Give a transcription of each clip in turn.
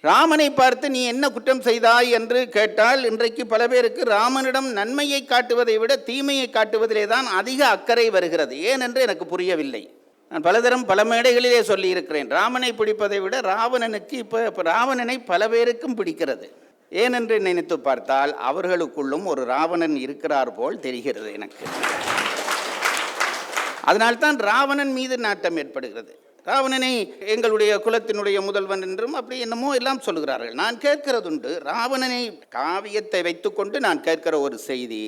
ராமனை பார்த்து நீ என்ன குற்றம் செய்தாய் என்று கேட்டால், இன்றைக்கு பல பேருக்கு ராமனிடம் நன்மையை காட்டுவதை விட தீமையை காட்டுவதிலே தான் அதிக அக்கறை வருகிறது. ஏனென்று எனக்கு புரியவில்லை. நான் பலதரம் பல மேடைகளிலே சொல்லியிருக்கிறேன், ராமனை பிடிப்பதை விட ராவணனுக்கு இப்போ ராவணனை பல பேருக்கும் பிடிக்கிறது. ஏனென்று நினைத்து பார்த்தால் அவர்களுக்குள்ளும் ஒரு ராவணன் இருக்கிறார் போல் தெரிகிறது எனக்கு. அதனால்தான் ராவணன் மீது நாட்டம் ஏற்படுகிறது. ராவணனை எங்களுடைய குலத்தினுடைய முதல்வன் என்றும் அப்படி என்னமோ எல்லாம் சொல்லுகிறார்கள். நான் கேட்கிறதுண்டு, ராவணனை காவியத்தை வைத்துக்கொண்டு நான் கேட்கிற ஒரு செய்தி,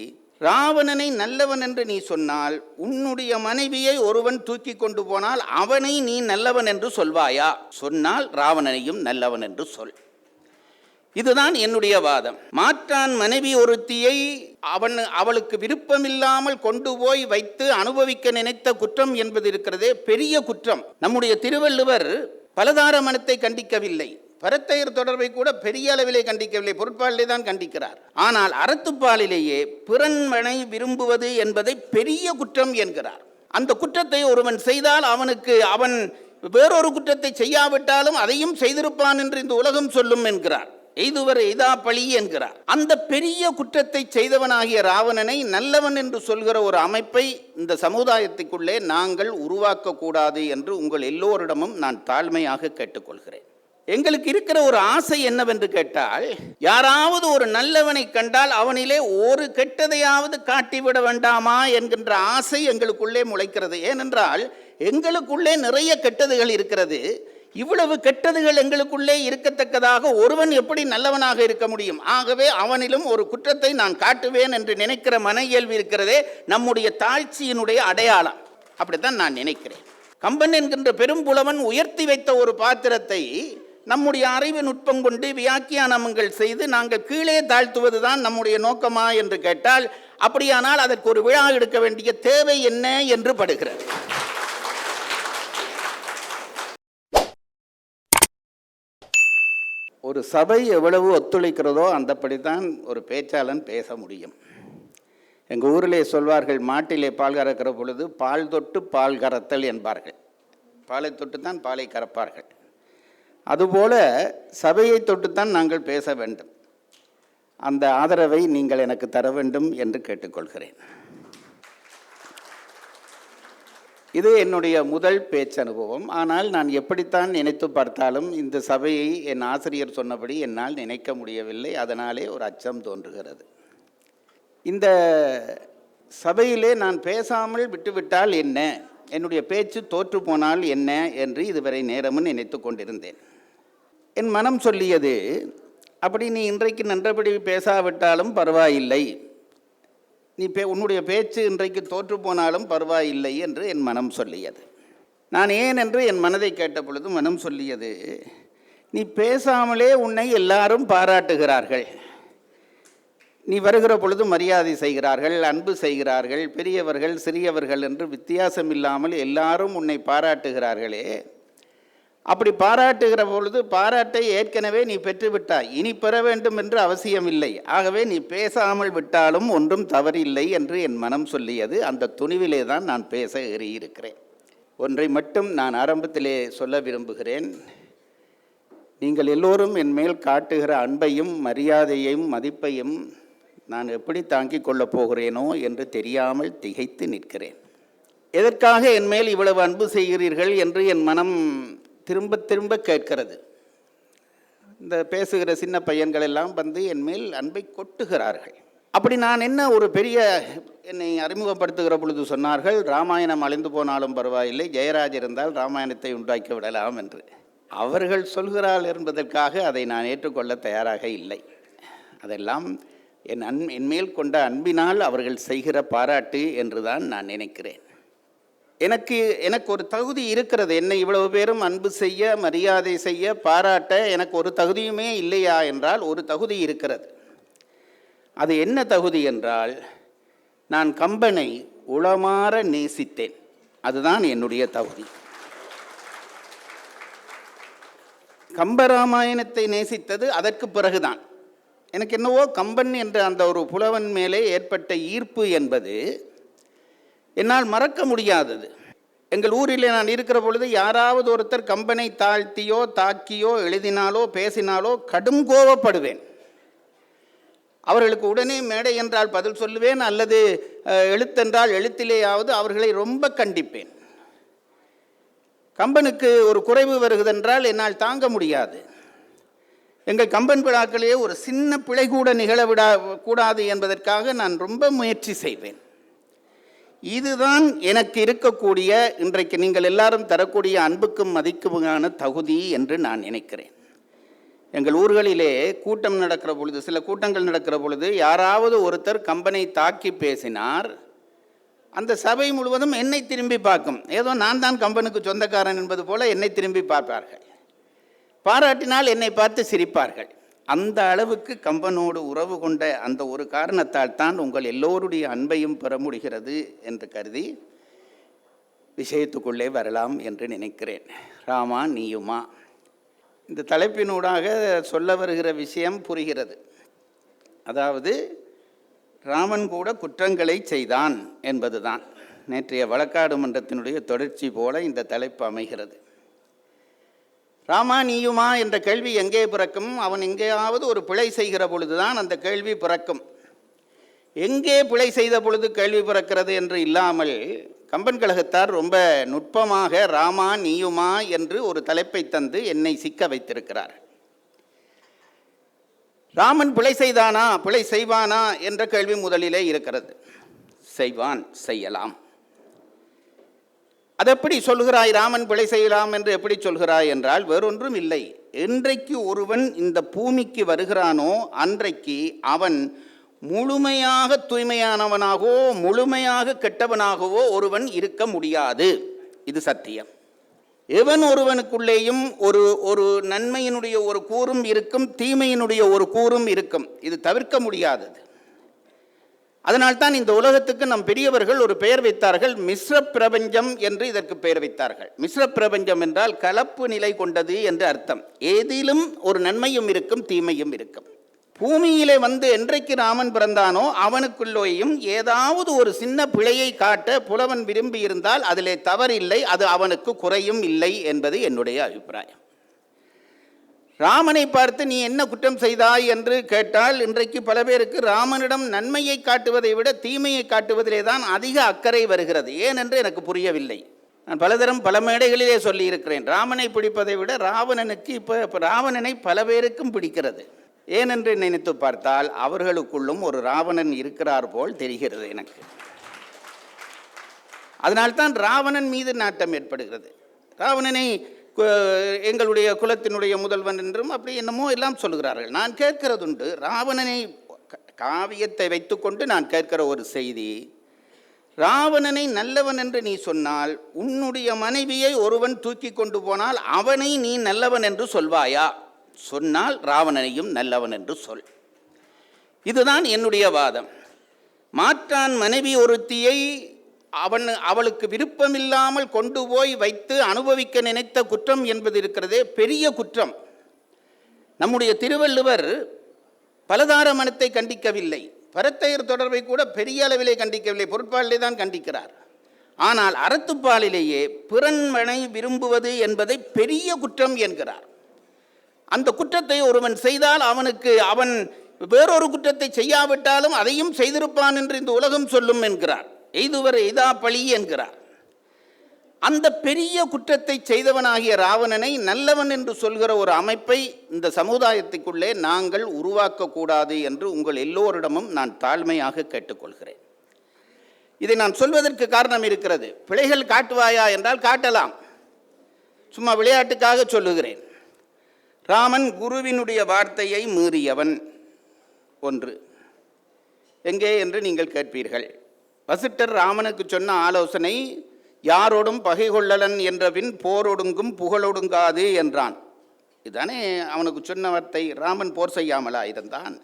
ராவணனை நல்லவன் என்று நீ சொன்னால், உன்னுடைய மனைவியை ஒருவன் தூக்கி கொண்டு போனால் அவனை நீ நல்லவன் என்று சொல்வாயா? சொன்னால் ராவணனையும் நல்லவன் என்று சொல். இதுதான் என்னுடைய வாதம். மாற்றான் மனைவி ஒருத்தியை அவளுக்கு விருப்பமில்லாமல் கொண்டு போய் வைத்து அனுபவிக்க நினைத்த குற்றம் என்பது இருக்கிறதே, பெரிய குற்றம். நம்முடைய திருவள்ளுவர் பலதார மனத்தை கண்டிக்கவில்லை, பரத்தையர் தொடர்பை கூட பெரிய அளவிலே கண்டிக்கவில்லை, பொருட்பாலிலே தான் கண்டிக்கிறார். ஆனால் அறத்துப்பாலிலேயே பிறன்மனை விரும்புவது என்பதை பெரிய குற்றம் என்கிறார். அந்த குற்றத்தை ஒருவன் செய்தால் அவன் வேறொரு குற்றத்தை செய்யாவிட்டாலும் அதையும் செய்திருப்பான் என்று இந்த உலகம் சொல்லும் என்கிறார். எய்துவர் எய்தா பழி என்கிறார். அந்த பெரிய குற்றத்தை செய்தவனாகிய ராவணனை நல்லவன் என்று சொல்கிற ஒரு அமைப்பை இந்த சமுதாயத்துக்குள்ளே நாங்கள் உருவாக்கக்கூடாது என்று உங்கள் எல்லோரிடமும் நான் தாழ்மையாக கேட்டுக்கொள்கிறேன். எங்களுக்கு இருக்கிற ஒரு ஆசை என்னவென்று கேட்டால், யாராவது ஒரு நல்லவனை கண்டால் அவனிலே ஒரு கெட்டதையாவது காட்டிவிட வேண்டாமா என்கின்ற ஆசை எங்களுக்குள்ளே முளைக்கிறது. ஏனென்றால் எங்களுக்குள்ளே நிறைய கெட்டதுகள் இருக்கிறது. இவ்வளவு கெட்டதுகள் எங்களுக்குள்ளே இருக்கத்தக்கதாக ஒருவன் எப்படி நல்லவனாக இருக்க முடியும்? ஆகவே அவனிலும் ஒரு குற்றத்தை நான் காட்டுவேன் என்று நினைக்கிற மன இயல்பு இருக்கிறதே நம்முடைய தாழ்ச்சியினுடைய அடையாளம். அப்படித்தான் நான் நினைக்கிறேன். கம்பன் என்கின்ற பெரும்புலவன் உயர்த்தி வைத்த ஒரு பாத்திரத்தை நம்முடைய அறிவு நுட்பம் கொண்டு வியாக்கியானங்கள் செய்து நாங்கள் கீழே தாழ்த்துவதுதான் நம்முடைய நோக்கமா என்று கேட்டால், அப்படியானால் அதற்கு ஒரு விழா எடுக்க வேண்டிய தேவை என்ன என்று படுகிறது. ஒரு சபை எவ்வளவு ஒத்துழைக்கிறதோ அந்தப்படித்தான் ஒரு பேச்சாளன் பேச முடியும். எங்கள் ஊரிலே சொல்வார்கள், மாட்டிலே பால் கறக்கிற பொழுது பால் தொட்டு பால் கறத்தல் என்பார்கள். பாலை தொட்டுத்தான் பாலை கறப்பார்கள். அதுபோல சபையை தொட்டுத்தான் நாங்கள் பேச வேண்டும். அந்த ஆதரவை நீங்கள் எனக்கு தர வேண்டும் என்று கேட்டுக்கொள்கிறேன். இது என்னுடைய முதல் பேச்சு அனுபவம். ஆனால் நான் எப்படித்தான் நினைத்து பார்த்தாலும் இந்த சபையை என் ஆசிரியர் சொன்னபடி என்னால் நினைக்க முடியவில்லை. அதனாலே ஒரு அச்சம் தோன்றுகிறது. இந்த சபையிலே நான் பேசாமல் விட்டுவிட்டால் என்ன, என்னுடைய பேச்சு தோற்று போனால் என்ன என்று இதுவரை நேரமும் நினைத்து கொண்டிருந்தேன். என் மனம் சொல்லியது, அப்படி நீ இன்றைக்கு நன்றபடி பேசாவிட்டாலும் பரவாயில்லை, நீ உன்னுடைய பேச்சு இன்றைக்கு தோற்று போனாலும் பரவாயில்லை என்று என் மனம் சொல்லியது. நான் ஏன் என்று என் மனதை கேட்ட பொழுது மனம் சொல்லியது, நீ பேசாமலே உன்னை எல்லாரும் பாராட்டுகிறார்கள். நீ வருகிற பொழுது மரியாதை செய்கிறார்கள், அன்பு செய்கிறார்கள், பெரியவர்கள் சிறியவர்கள் என்று வித்தியாசம் இல்லாமல் எல்லாரும் உன்னை பாராட்டுகிறார்களே. அப்படி பாராட்டுகிற பொழுது பாராட்டை ஏற்கனவே நீ பெற்றுவிட்டாய், இனி பெற வேண்டும் என்று அவசியமில்லை. ஆகவே நீ பேசாமல் விட்டாலும் ஒன்றும் தவறில்லை என்று என் மனம் சொல்லியது. அந்த துணிவிலே தான் நான் பேச ஏறியிருக்கிறேன். ஒன்றை மட்டும் நான் ஆரம்பத்திலே சொல்ல விரும்புகிறேன். நீங்கள் எல்லோரும் என் மேல் காட்டுகிற அன்பையும் மரியாதையையும் மதிப்பையும் நான் எப்படி தாங்கிக் கொள்ளப் போகிறேனோ என்று தெரியாமல் திகைத்து நிற்கிறேன். எதற்காக என் மேல் இவ்வளவு அன்பு செய்கிறீர்கள் என்று என் மனம் திரும்ப திரும்ப கேட்கிறது. இந்த பேசுகிற சின்ன பையன்கள் எல்லாம் வந்து என் மேல் அன்பை கொட்டுகிறார்கள். அப்படி நான் என்ன ஒரு பெரிய, என்னை அறிமுகப்படுத்துகிற பொழுது சொன்னார்கள், ராமாயணம் அழிந்து போனாலும் பரவாயில்லை, ஜெயராஜ் இருந்தால் ராமாயணத்தை உண்டாக்கி விடலாம் என்று. அவர்கள் சொல்கிறார்கள் என்பதற்காக அதை நான் ஏற்றுக்கொள்ள தயாராக இல்லை. அதெல்லாம் என் மேல் கொண்ட அன்பினால் அவர்கள் செய்கிற பாராட்டு என்று தான் நான் நினைக்கிறேன். எனக்கு ஒரு தகுதி இருக்கிறது. என்னை இவ்வளவு பேரும் அன்பு செய்ய, மரியாதை செய்ய, பாராட்ட எனக்கு ஒரு தகுதியுமே இல்லையா என்றால் ஒரு தகுதி இருக்கிறது. அது என்ன தகுதி என்றால், நான் கம்பனை உளமாற நேசித்தேன். அதுதான் என்னுடைய தகுதி. கம்பராமாயணத்தை நேசித்தது அதற்கு பிறகுதான். எனக்கு என்னவோ கம்பன் என்ற அந்த ஒரு புலவன் மேலே ஏற்பட்ட ஈர்ப்பு என்பது என்னால் மறக்க முடியாதது. எங்கள் ஊரில் நான் இருக்கிற பொழுது யாராவது ஒருத்தர் கம்பனை தாழ்த்தியோ தாக்கியோ எழுதினாலோ பேசினாலோ கடும் கோபப்படுவேன். அவர்களுக்கு உடனே மேடை என்றால் பதில் சொல்லுவேன், அல்லது எழுத்தென்றால் எழுத்திலேயாவது அவர்களை ரொம்ப கண்டிப்பேன். கம்பனுக்கு ஒரு குறைவு வருகிறதென்றால் என்னால் தாங்க முடியாது. எங்கள் கம்பன் விழாக்களே ஒரு சின்ன பிழை கூட நிகழவிடா கூடாது என்பதற்காக நான் ரொம்ப முயற்சி செய்வேன். இதுதான் எனக்கு இருக்கக்கூடிய இன்றைக்கு நீங்கள் எல்லாரும் தரக்கூடிய அன்புக்கும் மதிக்குமான தகுதி என்று நான் நினைக்கிறேன். எங்கள் ஊர்களிலே கூட்டம் நடக்கிற பொழுது, சில கூட்டங்கள் நடக்கிற பொழுது யாராவது ஒருத்தர் கம்பனை தாக்கி பேசினார், அந்த சபை முழுவதும் என்னை திரும்பி பார்க்கும். ஏதோ நான் தான் கம்பனுக்கு சொந்தக்காரன் என்பது போல என்னை திரும்பி பார்ப்பார்கள். பாராட்டினால் என்னை பார்த்து சிரிப்பார்கள். அந்த அளவுக்கு கம்பனோடு உறவு கொண்ட அந்த ஒரு காரணத்தால் தான் உங்கள் எல்லோருடைய அன்பையும் பெற முடிகிறது என்று கருதி விஷயத்துக்குள்ளே வரலாம் என்று நினைக்கிறேன். ராமா நீயுமா, இந்த தலைப்பினூடாக சொல்ல வருகிற விஷயம் புரிகிறது. அதாவது ராமன் கூட குற்றங்களை செய்தான் என்பதுதான் நேற்றைய வழக்காடு மன்றத்தினுடைய தொடர்ச்சி போல இந்த தலைப்பு அமைகிறது. ராமா நீயுமா என்ற கேள்வி எங்கே பிறக்கும்? அவன் எங்கேயாவது ஒரு பிழை செய்கிற பொழுதுதான் அந்த கேள்வி பிறக்கும். எங்கே பிழை செய்த பொழுது கேள்வி பிறக்கிறது என்று இல்லாமல் கம்பன் கழகத்தார் ரொம்ப நுட்பமாக ராமா நீயுமா என்று ஒரு தலைப்பை தந்து என்னை சிக்க வைத்திருக்கிறார். ராமன் பிழை செய்தானா, பிழை செய்வானா என்ற கேள்வி முதலிலே இருக்கிறது. செய்வான், செய்யலாம். அது எப்படி சொல்கிறாய்? ராமன் பிழை செய்யலாம் என்று எப்படி சொல்கிறாய் என்றால் வேறொன்றும் இல்லை. என்றைக்கு ஒருவன் இந்த பூமிக்கு வருகிறானோ அன்றைக்கு அவன் முழுமையாக தூய்மையானவனாகவோ முழுமையாக கெட்டவனாகவோ ஒருவன் இருக்க முடியாது. இது சத்தியம். எவன் ஒருவனுக்குள்ளேயும் ஒரு நன்மையினுடைய ஒரு கூறும் இருக்கும், தீமையினுடைய ஒரு கூறும் இருக்கும். இது தவிர்க்க முடியாதது. அதனால்தான் இந்த உலகத்துக்கு நம் பெரியவர்கள் ஒரு பெயர் வைத்தார்கள், மிஸ்ர பிரபஞ்சம் என்று இதற்கு பெயர் வைத்தார்கள். மிஸ்ர பிரபஞ்சம் என்றால் கலப்பு நிலை கொண்டது என்று அர்த்தம். ஏதிலும் ஒரு நன்மையும் இருக்கும், தீமையும் இருக்கும். பூமியிலே வந்து என்றைக்கு ராமன் பிறந்தானோ அவனுக்குள்ளேயும் ஏதாவது ஒரு சின்ன பிழையை காட்ட புலவன் விரும்பி இருந்தால் அதிலே தவறில்லை, அது அவனுக்கு குறையும் இல்லை என்பது என்னுடைய அபிப்பிராயம். ராமனை பார்த்து நீ என்ன குற்றம் செய்தாய் என்று கேட்டால் இன்றைக்கு பல பேருக்கு ராமனிடம் நன்மையை காட்டுவதை விட தீமையை காட்டுவதிலே தான் அதிக அக்கறை வருகிறது. ஏனென்று எனக்கு புரியவில்லை. நான் பலதரம் பல மேடைகளிலே சொல்லியிருக்கிறேன், ராமனை பிடிப்பதை விட ராவணனுக்கு இப்போ ராவணனை பல பேருக்கும் பிடிக்கிறது. ஏனென்று நினைத்து பார்த்தால் அவர்களுக்குள்ளும் ஒரு ராவணன் இருக்கிறார் போல் தெரிகிறது எனக்கு. அதனால்தான் ராவணன் மீது நாட்டம் ஏற்படுகிறது. ராவணனை எங்களுடைய குலத்தினுடைய முதல்வன் என்றும் அப்படி என்னமோ எல்லாம் சொல்கிறார்கள். நான் கேட்கிறதுண்டு, ராவணனை காவியத்தை வைத்துக்கொண்டு நான் கேட்கிற ஒரு செய்தி, ராவணனை நல்லவன் என்று நீ சொன்னால் உன்னுடைய மனைவியை ஒருவன் தூக்கி கொண்டு போனால் அவனை நீ நல்லவன் என்று சொல்வாயா? சொன்னால் ராவணனையும் நல்லவன் என்று சொல். இதுதான் என்னுடைய வாதம். மாற்றான் மனைவி ஒருத்தியை அவளுக்கு விருப்பமில்லாமல் கொண்டு போய் வைத்து அனுபவிக்க நினைத்த குற்றம் என்பது இருக்கிறதே பெரிய குற்றம். நம்முடைய திருவள்ளுவர் பலதார மனத்தை கண்டிக்கவில்லை, பரத்தையர் தொடர்பை கூட பெரிய அளவிலே கண்டிக்கவில்லை, பொருட்பாலிலே தான் கண்டிக்கிறார். ஆனால் அறத்துப்பாலிலேயே பிறன்மனை விரும்புவது என்பதை பெரிய குற்றம் என்கிறார். அந்த குற்றத்தை ஒருவன் செய்தால் அவன் வேறொரு குற்றத்தை செய்யாவிட்டாலும் அதையும் செய்திருப்பான் என்று இந்த உலகம் சொல்லும் என்கிறார். எய்துவர் எய்தா பழி என்கிறார். அந்த பெரிய குற்றத்தை செய்தவனாகிய ராவணனை நல்லவன் என்று சொல்கிற ஒரு அமைப்பை இந்த சமுதாயத்துக்குள்ளே நாங்கள் உருவாக்கக்கூடாது என்று உங்கள் எல்லோரிடமும் நான் தாழ்மையாக கேட்டுக்கொள்கிறேன். இதை நான் சொல்வதற்கு காரணம் இருக்கிறது. பிழைகள் காட்டுவாயா என்றால் காட்டலாம், சும்மா விளையாட்டுக்காக சொல்லுகிறேன். ராமன் குருவினுடைய வார்த்தையை மீறியவன் ஒன்று எங்கே என்று நீங்கள் கேட்பீர்கள். வசிட்டர் ராமனுக்கு சொன்ன ஆலோசனை யாரோடும் பகை கொள்ளலன் என்றபின் போரொடுங்கும் புகழொடுங்காது என்றான். இதுதானே அவனுக்கு சொன்ன வார்த்தை. ராமன் போர் செய்யாமலா இருந்தான்?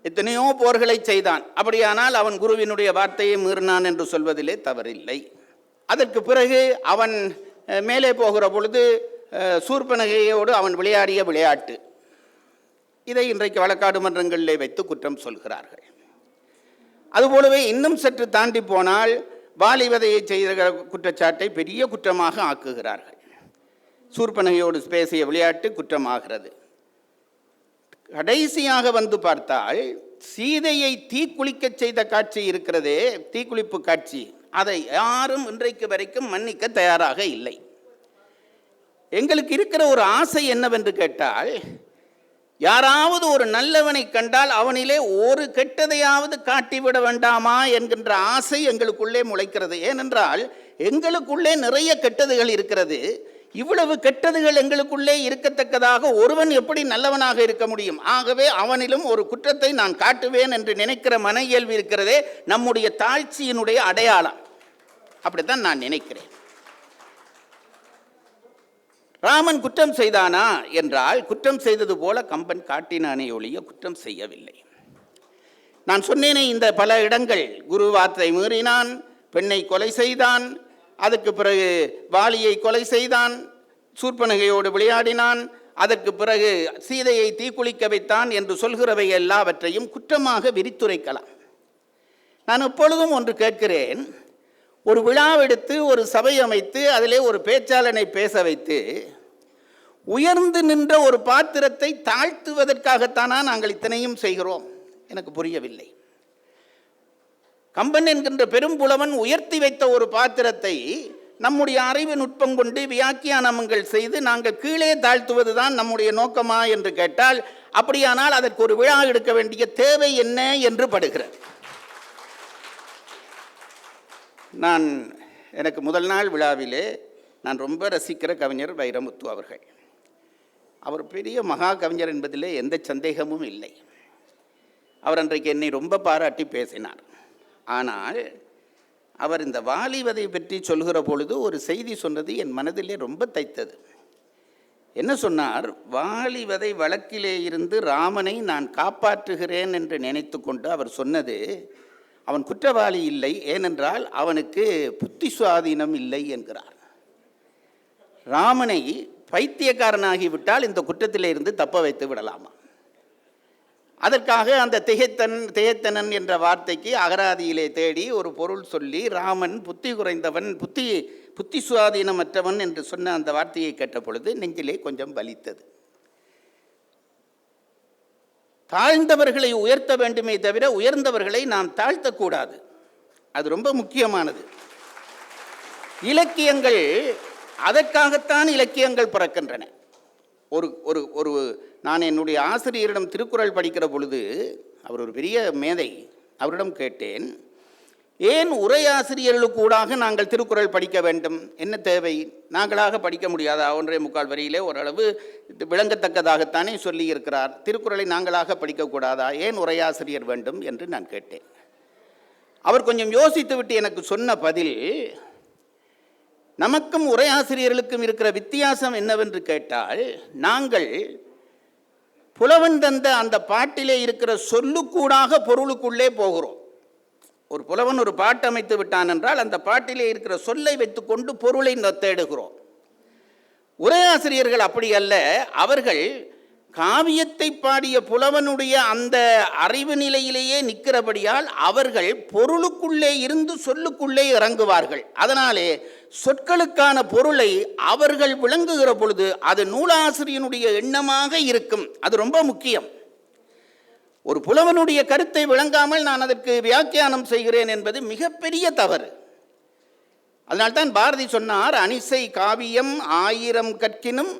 எத்தனையோ போர்களை செய்தான். அப்படியானால் அவன் குருவினுடைய வார்த்தையை மீறினான் என்று சொல்வதிலே தவறில்லை. அதற்கு பிறகு அவன் மேலே போகிற பொழுது சூர்பனகையோடு அவன் விளையாடிய விளையாட்டு, இதை இன்றைக்கு வழக்காடு மன்றங்களிலே வைத்து குற்றம் சொல்கிறார்கள். அதுபோலவே இன்னும் சற்று தாண்டி போனால் வாலிவதையை செய்த குற்றச்சாட்டை பெரிய குற்றமாக ஆக்குகிறார்கள். சூர்பனகையோடு பேசிய விளையாட்டு குற்றமாகிறது. கடைசியாக வந்து பார்த்தால் சீதையை தீக்குளிக்க செய்த காட்சி இருக்கிறதே, தீக்குளிப்பு காட்சி, அதை யாரும் இன்றைக்கு வரைக்கும் மன்னிக்க தயாராக இல்லை. எங்களுக்கு இருக்கிற ஒரு ஆசை என்னவென்று கேட்டால், யாராவது ஒரு நல்லவனை கண்டால் அவனிலே ஒரு கெட்டதையாவது காட்டிவிட வேண்டாமா என்கின்ற ஆசை எங்களுக்குள்ளே முளைக்கிறது. ஏனென்றால் எங்களுக்குள்ளே நிறைய கெட்டதுகள் இருக்கிறது. இவ்வளவு கெட்டதுகள் எங்களுக்குள்ளே இருக்கத்தக்கதாக ஒருவன் எப்படி நல்லவனாக இருக்க முடியும்? ஆகவே அவனிலும் ஒரு குற்றத்தை நான் காட்டுவேன் என்று நினைக்கிற மன இயல்பு இருக்கிறதே நம்முடைய தாழ்ச்சியினுடைய அடையாளம். அப்படித்தான் நான் நினைக்கிறேன். ராமன் குற்றம் செய்தானா என்றால், குற்றம் செய்தது போல கம்பன் காட்டினானே ஒழிய குற்றம் செய்யவில்லை. நான் சொன்னேனே, இந்த பல இடங்கள் குரு வார்த்தை மீறினான், பெண்ணை கொலை செய்தான், அதற்கு பிறகு வாலியை கொலை செய்தான், சூர்பனகையோடு விளையாடினான், அதற்கு பிறகு சீதையை தீக்குளிக்க வைத்தான் என்று சொல்கிறவை எல்லாவற்றையும் குற்றமாக விரித்துரைக்கலாம். நான் எப்பொழுதும் ஒன்று கேட்கிறேன், ஒரு விழாவெடுத்து ஒரு சபை அமைத்து அதிலே ஒரு பேச்சாளனை பேச வைத்து உயர்ந்து நின்ற ஒரு பாத்திரத்தை தாழ்த்துவதற்காகத்தானா நாங்கள் இத்தனையும் செய்கிறோம்? எனக்கு புரியவில்லை. கம்பன் என்கின்ற பெரும்புலவன் உயர்த்தி வைத்த ஒரு பாத்திரத்தை நம்முடைய அறிவு நுட்பம் கொண்டு வியாக்கியானங்கள் செய்து நாங்கள் கீழே தாழ்த்துவதுதான் நம்முடைய நோக்கமா என்று கேட்டால், அப்படியானால் அதற்கு ஒரு விழா எடுக்க வேண்டிய தேவை என்ன என்று படுகிறது. எனக்கு முதல் நாள் விழாவிலே நான் ரொம்ப ரசிக்கிற கவிஞர் வைரமுத்து அவர்கள். அவர் பெரிய மகா கவிஞர் என்பதிலே எந்த சந்தேகமும் இல்லை. அவர் அன்றைக்கு என்னை ரொம்ப பாராட்டி பேசினார். ஆனால் அவர் இந்த வாலிவதை பற்றி சொல்கிற பொழுது ஒரு செய்தி சொன்னது என் மனதிலே ரொம்ப தைத்தது. என்ன சொன்னார்? வாலிவதை வழக்கிலே இருந்து ராமனை நான் காப்பாற்றுகிறேன் என்று நினைத்து கொண்டு அவர் சொன்னது, அவன் குற்றவாளி இல்லை, ஏனென்றால் அவனுக்கு புத்தி சுவாதீனம் இல்லை என்கிறார். ராமனை பைத்தியக்காரனாகிவிட்டால் இந்த குற்றத்திலே இருந்து தப்ப வைத்து விடலாமா? அதற்காக அந்த திகைத்தனன் என்ற வார்த்தைக்கு அகராதியிலே தேடி ஒரு பொருள் சொல்லி ராமன் புத்தி குறைந்தவன், புத்தி சுவாதீனமற்றவன் என்று சொன்ன அந்த வார்த்தையை கேட்ட பொழுது நெஞ்சிலே கொஞ்சம் வலித்தது. தாழ்ந்தவர்களை உயர்த்த வேண்டுமே தவிர உயர்ந்தவர்களை நாம் தாழ்த்தக்கூடாது. அது ரொம்ப முக்கியமானது. இலக்கியங்கள் அதற்காகத்தான் இலக்கியங்கள் பிறக்கின்றன. ஒரு நான் என்னுடைய ஆசிரியரிடம் திருக்குறள் படிக்கிற பொழுது, அவர் ஒரு பெரிய மேதை, அவரிடம் கேட்டேன், ஏன் உரையாசிரியர்களுக்கூடாக நாங்கள் திருக்குறள் படிக்க வேண்டும்? என்ன தேவை? நாங்களாக படிக்க முடியாதா? 1.25 வரியிலே ஓரளவு விளங்கத்தக்கதாகத்தானே சொல்லியிருக்கிறார். திருக்குறளை நாங்களாக படிக்கக்கூடாதா? ஏன் உரையாசிரியர் வேண்டும் என்று நான் கேட்டேன். அவர் கொஞ்சம் யோசித்து விட்டு எனக்கு சொன்ன பதில், நமக்கும் உரையாசிரியர்களுக்கும் இருக்கிற வித்தியாசம் என்னவென்று கேட்டால், நாங்கள் புலவன் தந்த அந்த பாட்டிலே இருக்கிற சொல்லுக்கூடாக பொருளுக்குள்ளே போகிறோம். ஒரு புலவன் ஒரு பாட்டு அமைத்து விட்டான் என்றால் அந்த பாட்டிலே இருக்கிற சொல்லை வைத்துக்கொண்டு பொருளை தேடுகிறோம். உரையாசிரியர்கள் அப்படி அல்ல. அவர்கள் காவியத்தை பாடிய புலவனுடைய அந்த அறிவு நிலையிலேயே நிற்கிறபடியால் அவர்கள் பொருளுக்குள்ளே இருந்து சொல்லுக்குள்ளே இறங்குவார்கள். அதனாலே சொற்களுக்கான பொருளை அவர்கள் விளங்குகிற பொழுது அது நூலாசிரியனுடைய எண்ணமாக இருக்கும். அது ரொம்ப முக்கியம். ஒரு புலவனுடைய கருத்தை விளங்காமல் நான் அதற்கு வியாக்கியானம் செய்கிறேன் என்பது மிகப்பெரிய தவறு. அதனால்தான் பாரதி சொன்னார், அனிசை காவியம் 1000 கற்கினும்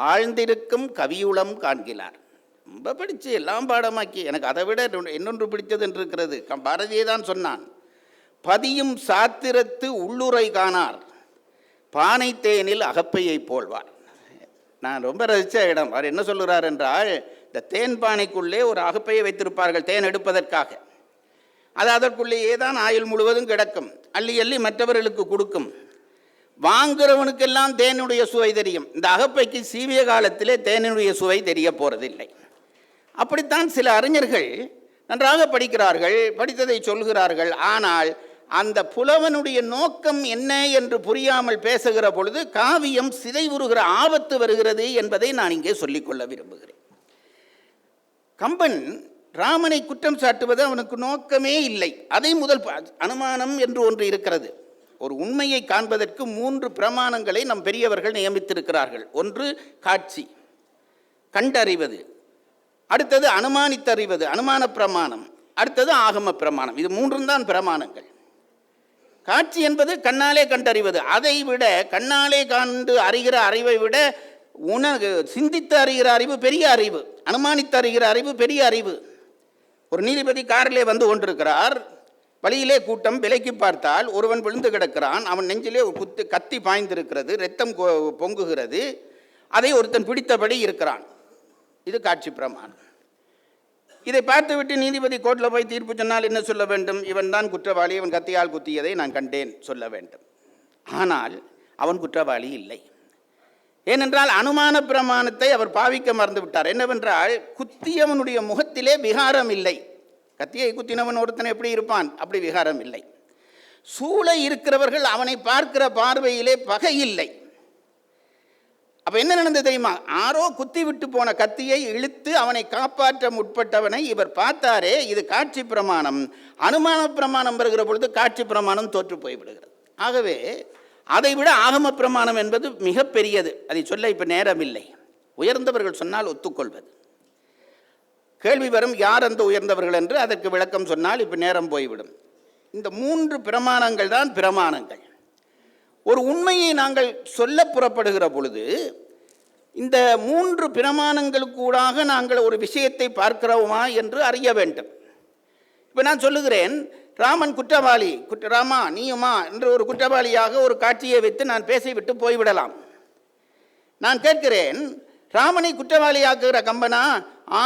ஆழ்ந்திருக்கும் கவியுளம் காண்கிறார். ரொம்ப படித்து எல்லாம் பாடமாக்கி எனக்கு அதை விட இன்னொன்று பிடித்தது என்று இருக்கிறது. பாரதியே தான் சொன்னான், பதியும் சாத்திரத்து உள்ளுரை காணார், பானை தேனில் அகப்பையை போல்வார். நான் ரொம்ப ரசித்த இடம். அவர் என்ன சொல்கிறார் என்றால், இந்த தேன் பானைக்குள்ளே ஒரு அகப்பையை வைத்திருப்பார்கள் தேன் எடுப்பதற்காக. அது அதற்குள்ளேயே தான் ஆயுள் முழுவதும் கிடக்கும். அள்ளி அள்ளி மற்றவர்களுக்கு கொடுக்கும். வாங்குறவனுக்கெல்லாம் தேனுடைய சுவை தெரியும். இந்த அகப்பைக்கு சீவிய காலத்திலே தேனுடைய சுவை தெரிய போகிறதில்லை. அப்படித்தான் சில அறிஞர்கள் நன்றாக படிக்கிறார்கள், படித்ததை சொல்கிறார்கள். ஆனால் அந்த புலவனுடைய நோக்கம் என்ன என்று புரியாமல் பேசுகிற பொழுது காவியம் சிதைவுறுகிற ஆபத்து வருகிறது என்பதை நான் இங்கே சொல்லிக்கொள்ள விரும்புகிறேன். கம்பன் ராமனை குற்றம் சாட்டுவது அவனுக்கு நோக்கமே இல்லை. அதை முதல் அனுமானம் என்று ஒன்று இருக்கிறது. ஒரு உண்மையை காண்பதற்கு 3 பிரமாணங்களை நம் பெரியவர்கள் நியமித்திருக்கிறார்கள். ஒன்று காட்சி, கண்டறிவது. அடுத்தது அனுமானித்தறிவது, அனுமான பிரமாணம். அடுத்தது ஆகம பிரமாணம். இது 3 தான் பிரமாணங்கள். காட்சி என்பது கண்ணாலே கண்டறிவது. அதை விட கண்ணாலே கண்டு அறிகிற அறிவை விட சிந்தித்து அறிகிற அறிவு பெரிய அறிவு, அனுமானித்து அறிகிற அறிவு பெரிய அறிவு. ஒரு நீதிபதி காரிலே வந்து கொண்டிருக்கிறார். வழியிலே கூட்டம். விலைக்கு பார்த்தால் ஒருவன் விழுந்து கிடக்கிறான். அவன் நெஞ்சிலே ஒரு கத்தி பாய்ந்திருக்கிறது, இரத்தம் பொங்குகிறது. அதை ஒருத்தன் பிடித்தபடி இருக்கிறான். இது காட்சி பிரமாணம். இதை பார்த்துவிட்டு நீதிபதி கோர்ட்டில் போய் தீர்ப்பு சொன்னால் என்ன சொல்ல வேண்டும்? இவன் தான் குற்றவாளி, இவன் கத்தியால் குத்தியதை நான் கண்டேன் சொல்ல வேண்டும். ஆனால் அவன் குற்றவாளி இல்லை. ஏனென்றால் அனுமான பிரமாணத்தை அவர் பாவிக்க மறந்து விட்டார். என்னவென்றால், குத்தியவனுடைய முகத்திலே விகாரம் இல்லை. கத்தியை குத்தினவன் ஒருத்தன் எப்படி இருப்பான்? அப்படி விகாரம் இல்லை. சூழ இருக்கிறவர்கள் அவனை பார்க்கிற பார்வையிலே பகை இல்லை. அப்போ என்ன நடந்தது தெரியுமா? ஆரோ குத்தி விட்டு போன கத்தியை இழுத்து அவனை காப்பாற்ற முற்பட்டவனை இவர் பார்த்தாரே. இது காட்சி பிரமாணம். அனுமான பிரமாணம் வருகிற பொழுது காட்சி பிரமாணம் தோற்று போய்விடுகிறது. ஆகவே அதை விட ஆகம பிரமாணம் என்பது மிக பெரியது. அதை சொல்ல இப்போ நேரம் இல்லை. உயர்ந்தவர்கள் சொன்னால் ஒத்துக்கொள்வது. கேள்வி வரும், யார் அந்த உயர்ந்தவர்கள் என்று. அதற்கு விளக்கம் சொன்னால் இப்போ நேரம் போய்விடும். இந்த 3 பிரமாணங்கள் தான் பிரமாணங்கள். ஒரு உண்மையை நாங்கள் சொல்ல புறப்படுகிற பொழுது இந்த 3 பிரமாணங்களுக்கூடாக நாங்கள் ஒரு விஷயத்தை பார்க்கிறோமா என்று அறிய வேண்டும். இப்போ நான் சொல்லுகிறேன், ராமன் குற்றவாளி, ராமா நீயுமா என்று ஒரு குற்றவாளியாக ஒரு காட்சியை வைத்து நான் பேசிவிட்டு போய்விடலாம். நான் கேட்கிறேன், ராமனை குற்றவாளியாக்குகிற கம்பனா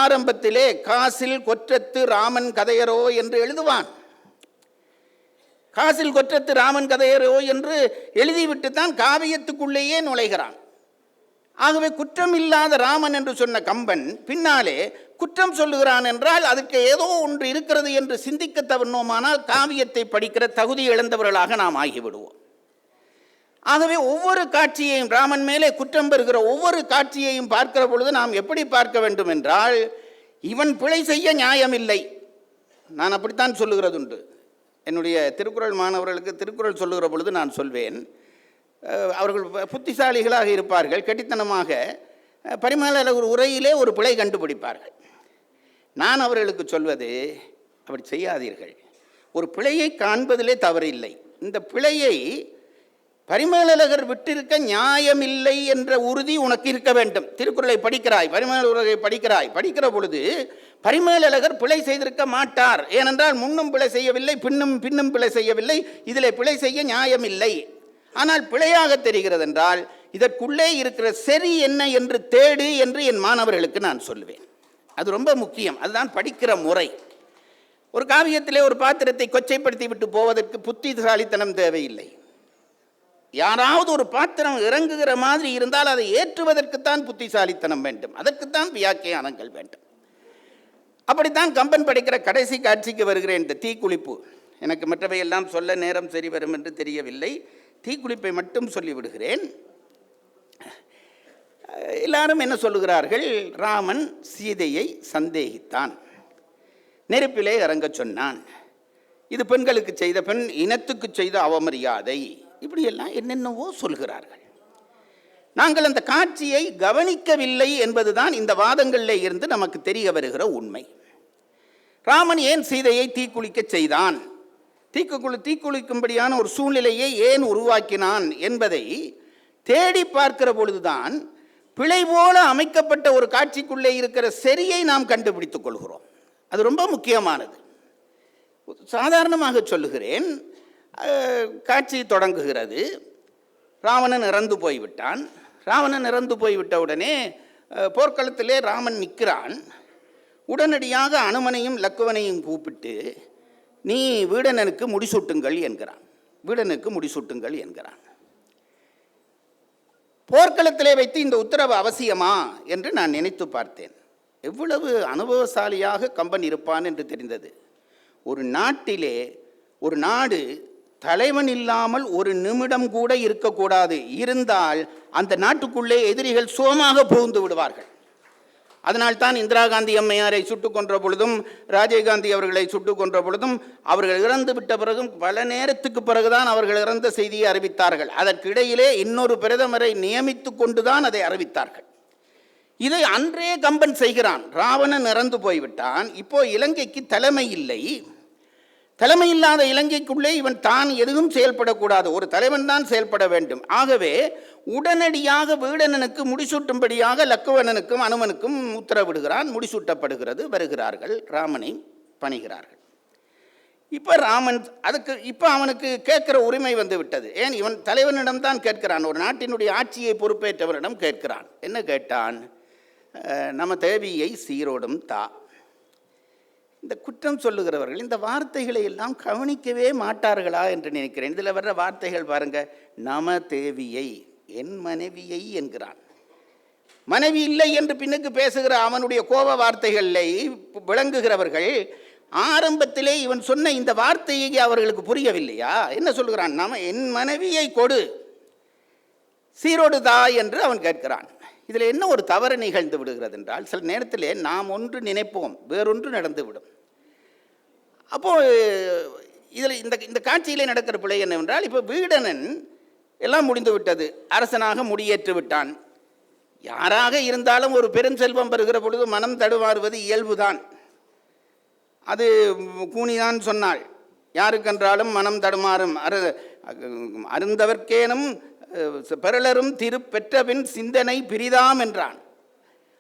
ஆரம்பத்திலே காசில் கொற்றத்து ராமன் கதையரோ என்று எழுதுவான். காசில் கொற்றத்து ராமன் கதையரோ என்று எழுதிவிட்டு தான் காவியத்துக்குள்ளேயே நுழைகிறான். ஆகவே குற்றம் இல்லாத ராமன் என்று சொன்ன கம்பன் பின்னாலே குற்றம் சொல்லுகிறான் என்றால் அதற்கு ஏதோ ஒன்று இருக்கிறது என்று சிந்திக்க தவறினோமானால் காவியத்தை படிக்கிற தகுதி இழந்தவர்களாக நாம் ஆகிவிடுவோம். ஆகவே ஒவ்வொரு காட்சியையும், ராமன் மேலே குற்றம் பெறுகிற ஒவ்வொரு காட்சியையும் பார்க்கிற பொழுது நாம் எப்படி பார்க்க வேண்டும் என்றால், இவன் பிழை செய்ய நியாயமில்லை. நான் அப்படித்தான் சொல்லுகிறதுண்டு. என்னுடைய திருக்குறள் மாணவர்களுக்கு திருக்குறள் சொல்லுகிற பொழுது நான் சொல்வேன், அவர்கள் புத்திசாலிகளாக இருப்பார்கள். கெட்டித்தனமாக பரிமள உரையிலே ஒரு பிழை கண்டுபிடிப்பார்கள். நான் அவர்களுக்கு சொல்வது, அப்படி செய்யாதீர்கள். ஒரு பிழையை காண்பதிலே தவறில்லை. இந்த பிழையை பரிமேலழகர் விட்டிருக்க நியாயமில்லை என்ற உறுதி உனக்கு இருக்க வேண்டும். திருக்குறளை படிக்கிறாய், பரிமேலழகரை படிக்கிற பொழுது பரிமேலழகர் பிழை செய்திருக்க மாட்டார். ஏனென்றால் முன்னும் பிழை செய்யவில்லை, பின்னும் பிழை செய்யவில்லை. இதில் பிழை செய்ய நியாயமில்லை. ஆனால் பிழையாக தெரிகிறது என்றால் இதற்குள்ளே இருக்கிற சரி என்ன என்று தேடு என்று என் மாணவர்களுக்கு நான் சொல்லுவேன். அது ரொம்ப முக்கியம். அதுதான் படிக்கிற முறை. ஒரு காவியத்திலே ஒரு பாத்திரத்தை கொச்சைப்படுத்தி விட்டு போவதற்கு புத்திசாலித்தனம் தேவையில்லை. யாராவது ஒரு பாத்திரம் இறங்குகிற மாதிரி இருந்தால் அதை ஏற்றுவதற்குத்தான் புத்திசாலித்தனம் வேண்டும். அதற்குத்தான் வியாக்கியானங்கள் வேண்டும். அப்படித்தான் கம்பன் படிக்கிற கடைசி காட்சிக்கு வருகிறேன். இந்த தீக்குளிப்பு. எனக்கு மற்றவையெல்லாம் சொல்ல நேரம் சரி வரும் என்று தெரியவில்லை. தீக்குளிப்பை மட்டும் சொல்லிவிடுகிறேன். எல்லாரும் என்ன சொல்லுகிறார்கள்? ராமன் சீதையை சந்தேகித்தான், நெருப்பிலே இறங்க சொன்னான், இது பெண்களுக்கு செய்த, பெண் இனத்துக்கு செய்த அவமரியாதை, இப்படியெல்லாம் என்னென்னவோ சொல்கிறார்கள். நாங்கள் அந்த காட்சியை கவனிக்கவில்லை என்பதுதான் இந்த வாதங்களில் இருந்து நமக்கு தெரிய வருகிற உண்மை. ராமன் ஏன் சீதையை தீக்குளிக்க செய்தான், தீக்குளிக்கும்படியான ஒரு சூழ்நிலையை ஏன் உருவாக்கினான் என்பதை தேடி பார்க்கிற பொழுதுதான் பிழை போல அமைக்கப்பட்ட ஒரு காட்சிக்குள்ளே இருக்கிற சரியை நாம் கண்டுபிடித்துக் கொள்கிறோம். அது ரொம்ப முக்கியமானது. சாதாரணமாக சொல்லுகிறேன். காட்சி தொடங்குகிறது. ராவணன் இறந்து போய்விட்டான். ராவணன் இறந்து போய்விட்ட உடனே போர்க்களத்திலே ராமன் நிற்கிறான். உடனடியாக அனுமனையும் லக்குவனையும் கூப்பிட்டு, நீ வீடனனுக்கு முடிசூட்டுங்கள் என்கிறான். வீடனுக்கு முடிசூட்டுங்கள் என்கிறான். போர்க்களத்திலே வைத்து இந்த உத்தரவு அவசியமா என்று நான் நினைத்து பார்த்தேன். எவ்வளவு அனுபவசாலியாக கம்பன் இருப்பான் என்று தெரிந்தது. ஒரு நாட்டிலே ஒரு நாடு தலைவன் இல்லாமல் ஒரு நிமிடம் கூட இருக்கக்கூடாது. இருந்தால் அந்த நாட்டுக்குள்ளே எதிரிகள் சுகமாக புகுந்து விடுவார்கள். அதனால்தான் இந்திரா காந்தி அம்மையாரை சுட்டுக் கொன்ற பொழுதும் ராஜீவ்காந்தி அவர்களை சுட்டுக் கொன்ற பொழுதும் அவர்கள் இறந்து விட்ட பிறகும் பல நேரத்துக்கு பிறகுதான் அவர்கள் இறந்த செய்தியை அறிவித்தார்கள். அதற்கிடையிலே இன்னொரு பிரதமரை நியமித்து கொண்டுதான் அதை அறிவித்தார்கள். இதை அன்றே கம்பன் செய்கிறான். ராவணன் இறந்து போய்விட்டான், இப்போ இலங்கைக்கு தலைமை இல்லை. தலைமை இல்லாத இலங்கைக்குள்ளே இவன் தான் எதுவும் செயல்படக்கூடாது, ஒரு தலைவன் தான் செயல்பட வேண்டும். ஆகவே உடனடியாக வீடணனுக்கு முடிசூட்டும்படியாக லக்குவணனுக்கும் அனுமனுக்கும் உத்தரவிடுகிறான். முடிசூட்டப்படுகிறது. வருகிறார்கள், ராமனை பணிகிறார்கள். இப்போ ராமன் இப்போ அவனுக்கு கேட்குற உரிமை வந்து விட்டது. ஏன், இவன் தலைவனிடம் தான் கேட்கிறான், ஒரு நாட்டினுடைய ஆட்சியை பொறுப்பேற்றவரிடம் கேட்கிறான். என்ன கேட்டான்? நம்ம தேவியை சீரோடும் தா. இந்த குற்றம் சொல்லுகிறவர்கள் இந்த வார்த்தைகளை எல்லாம் கவனிக்கவே மாட்டார்களா என்று நினைக்கிறேன். இதில் வர்ற வார்த்தைகள் பாருங்க, நம தேவியை, என் மனைவியை என்கிறான். மனைவி இல்லை என்று பின்னுக்கு பேசுகிற அவனுடைய கோப வார்த்தைகளை விளங்குகிறவர்கள் ஆரம்பத்திலே இவன் சொன்ன இந்த வார்த்தையை அவர்களுக்கு புரியவில்லையா? என்ன சொல்லுகிறான்? என் மனைவியை கொடு, சீரோடு தா என்று அவன் கேட்கிறான். இதில் என்ன ஒரு தவறு நிகழ்ந்து விடுகிறது என்றால், சில நேரத்திலே நாம் ஒன்று நினைப்போம், வேறொன்று நடந்துவிடும். அப்போது இதில் இந்த காட்சியிலே நடக்கிற பிழை என்னவென்றால், இப்போ வீடணன் எல்லாம் முடிந்து விட்டது, அரசனாக முடியேற்று விட்டான். யாராக இருந்தாலும் ஒரு பெருஞ்செல்வம் பெறுகிற பொழுது மனம் தடுமாறுவது இயல்புதான். அது கூனிதான் சொன்னாள், யாருக்கென்றாலும் மனம் தடுமாறும், அருந்தவர்க்கேனும் பெறலரும் திருப்பெற்றபின் சிந்தனை பிரிதாம் என்றான்.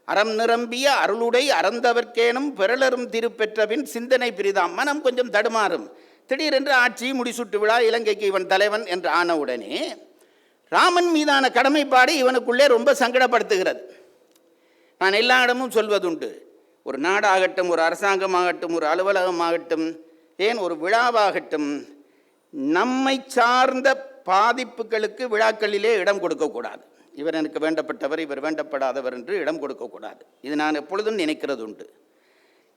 அறம் நிரம்பிய அருளுடை அறந்தவர்க்கேனும் பெறலரும் திருப்பெற்றபின் சிந்தனை பிரிதாம். மனம் கொஞ்சம் தடுமாறும். திடீரென்று ஆட்சி முடிசூட்டு விழா, இலங்கைக்கு இவன் தலைவன் என்று ஆனவுடனே ராமன் மீதான கடமைப்பாடு இவனுக்குள்ளே ரொம்ப சங்கடப்படுத்துகிறது. நான் எல்லா இடமும் சொல்வதுண்டு, ஒரு நாடாகட்டும், ஒரு அரசாங்கமாகட்டும், ஒரு அலுவலகமாகட்டும், ஏன் ஒரு விழாவாகட்டும், நம்மை சார்ந்த பாதிப்புகளுக்கு விழாக்களிலே இடம் கொடுக்கக்கூடாது. இவர் எனக்கு வேண்டப்பட்டவர், இவர் வேண்டப்படாதவர் என்று இடம் கொடுக்கக்கூடாது. இது நான் எப்பொழுதும் நினைக்கிறது உண்டு.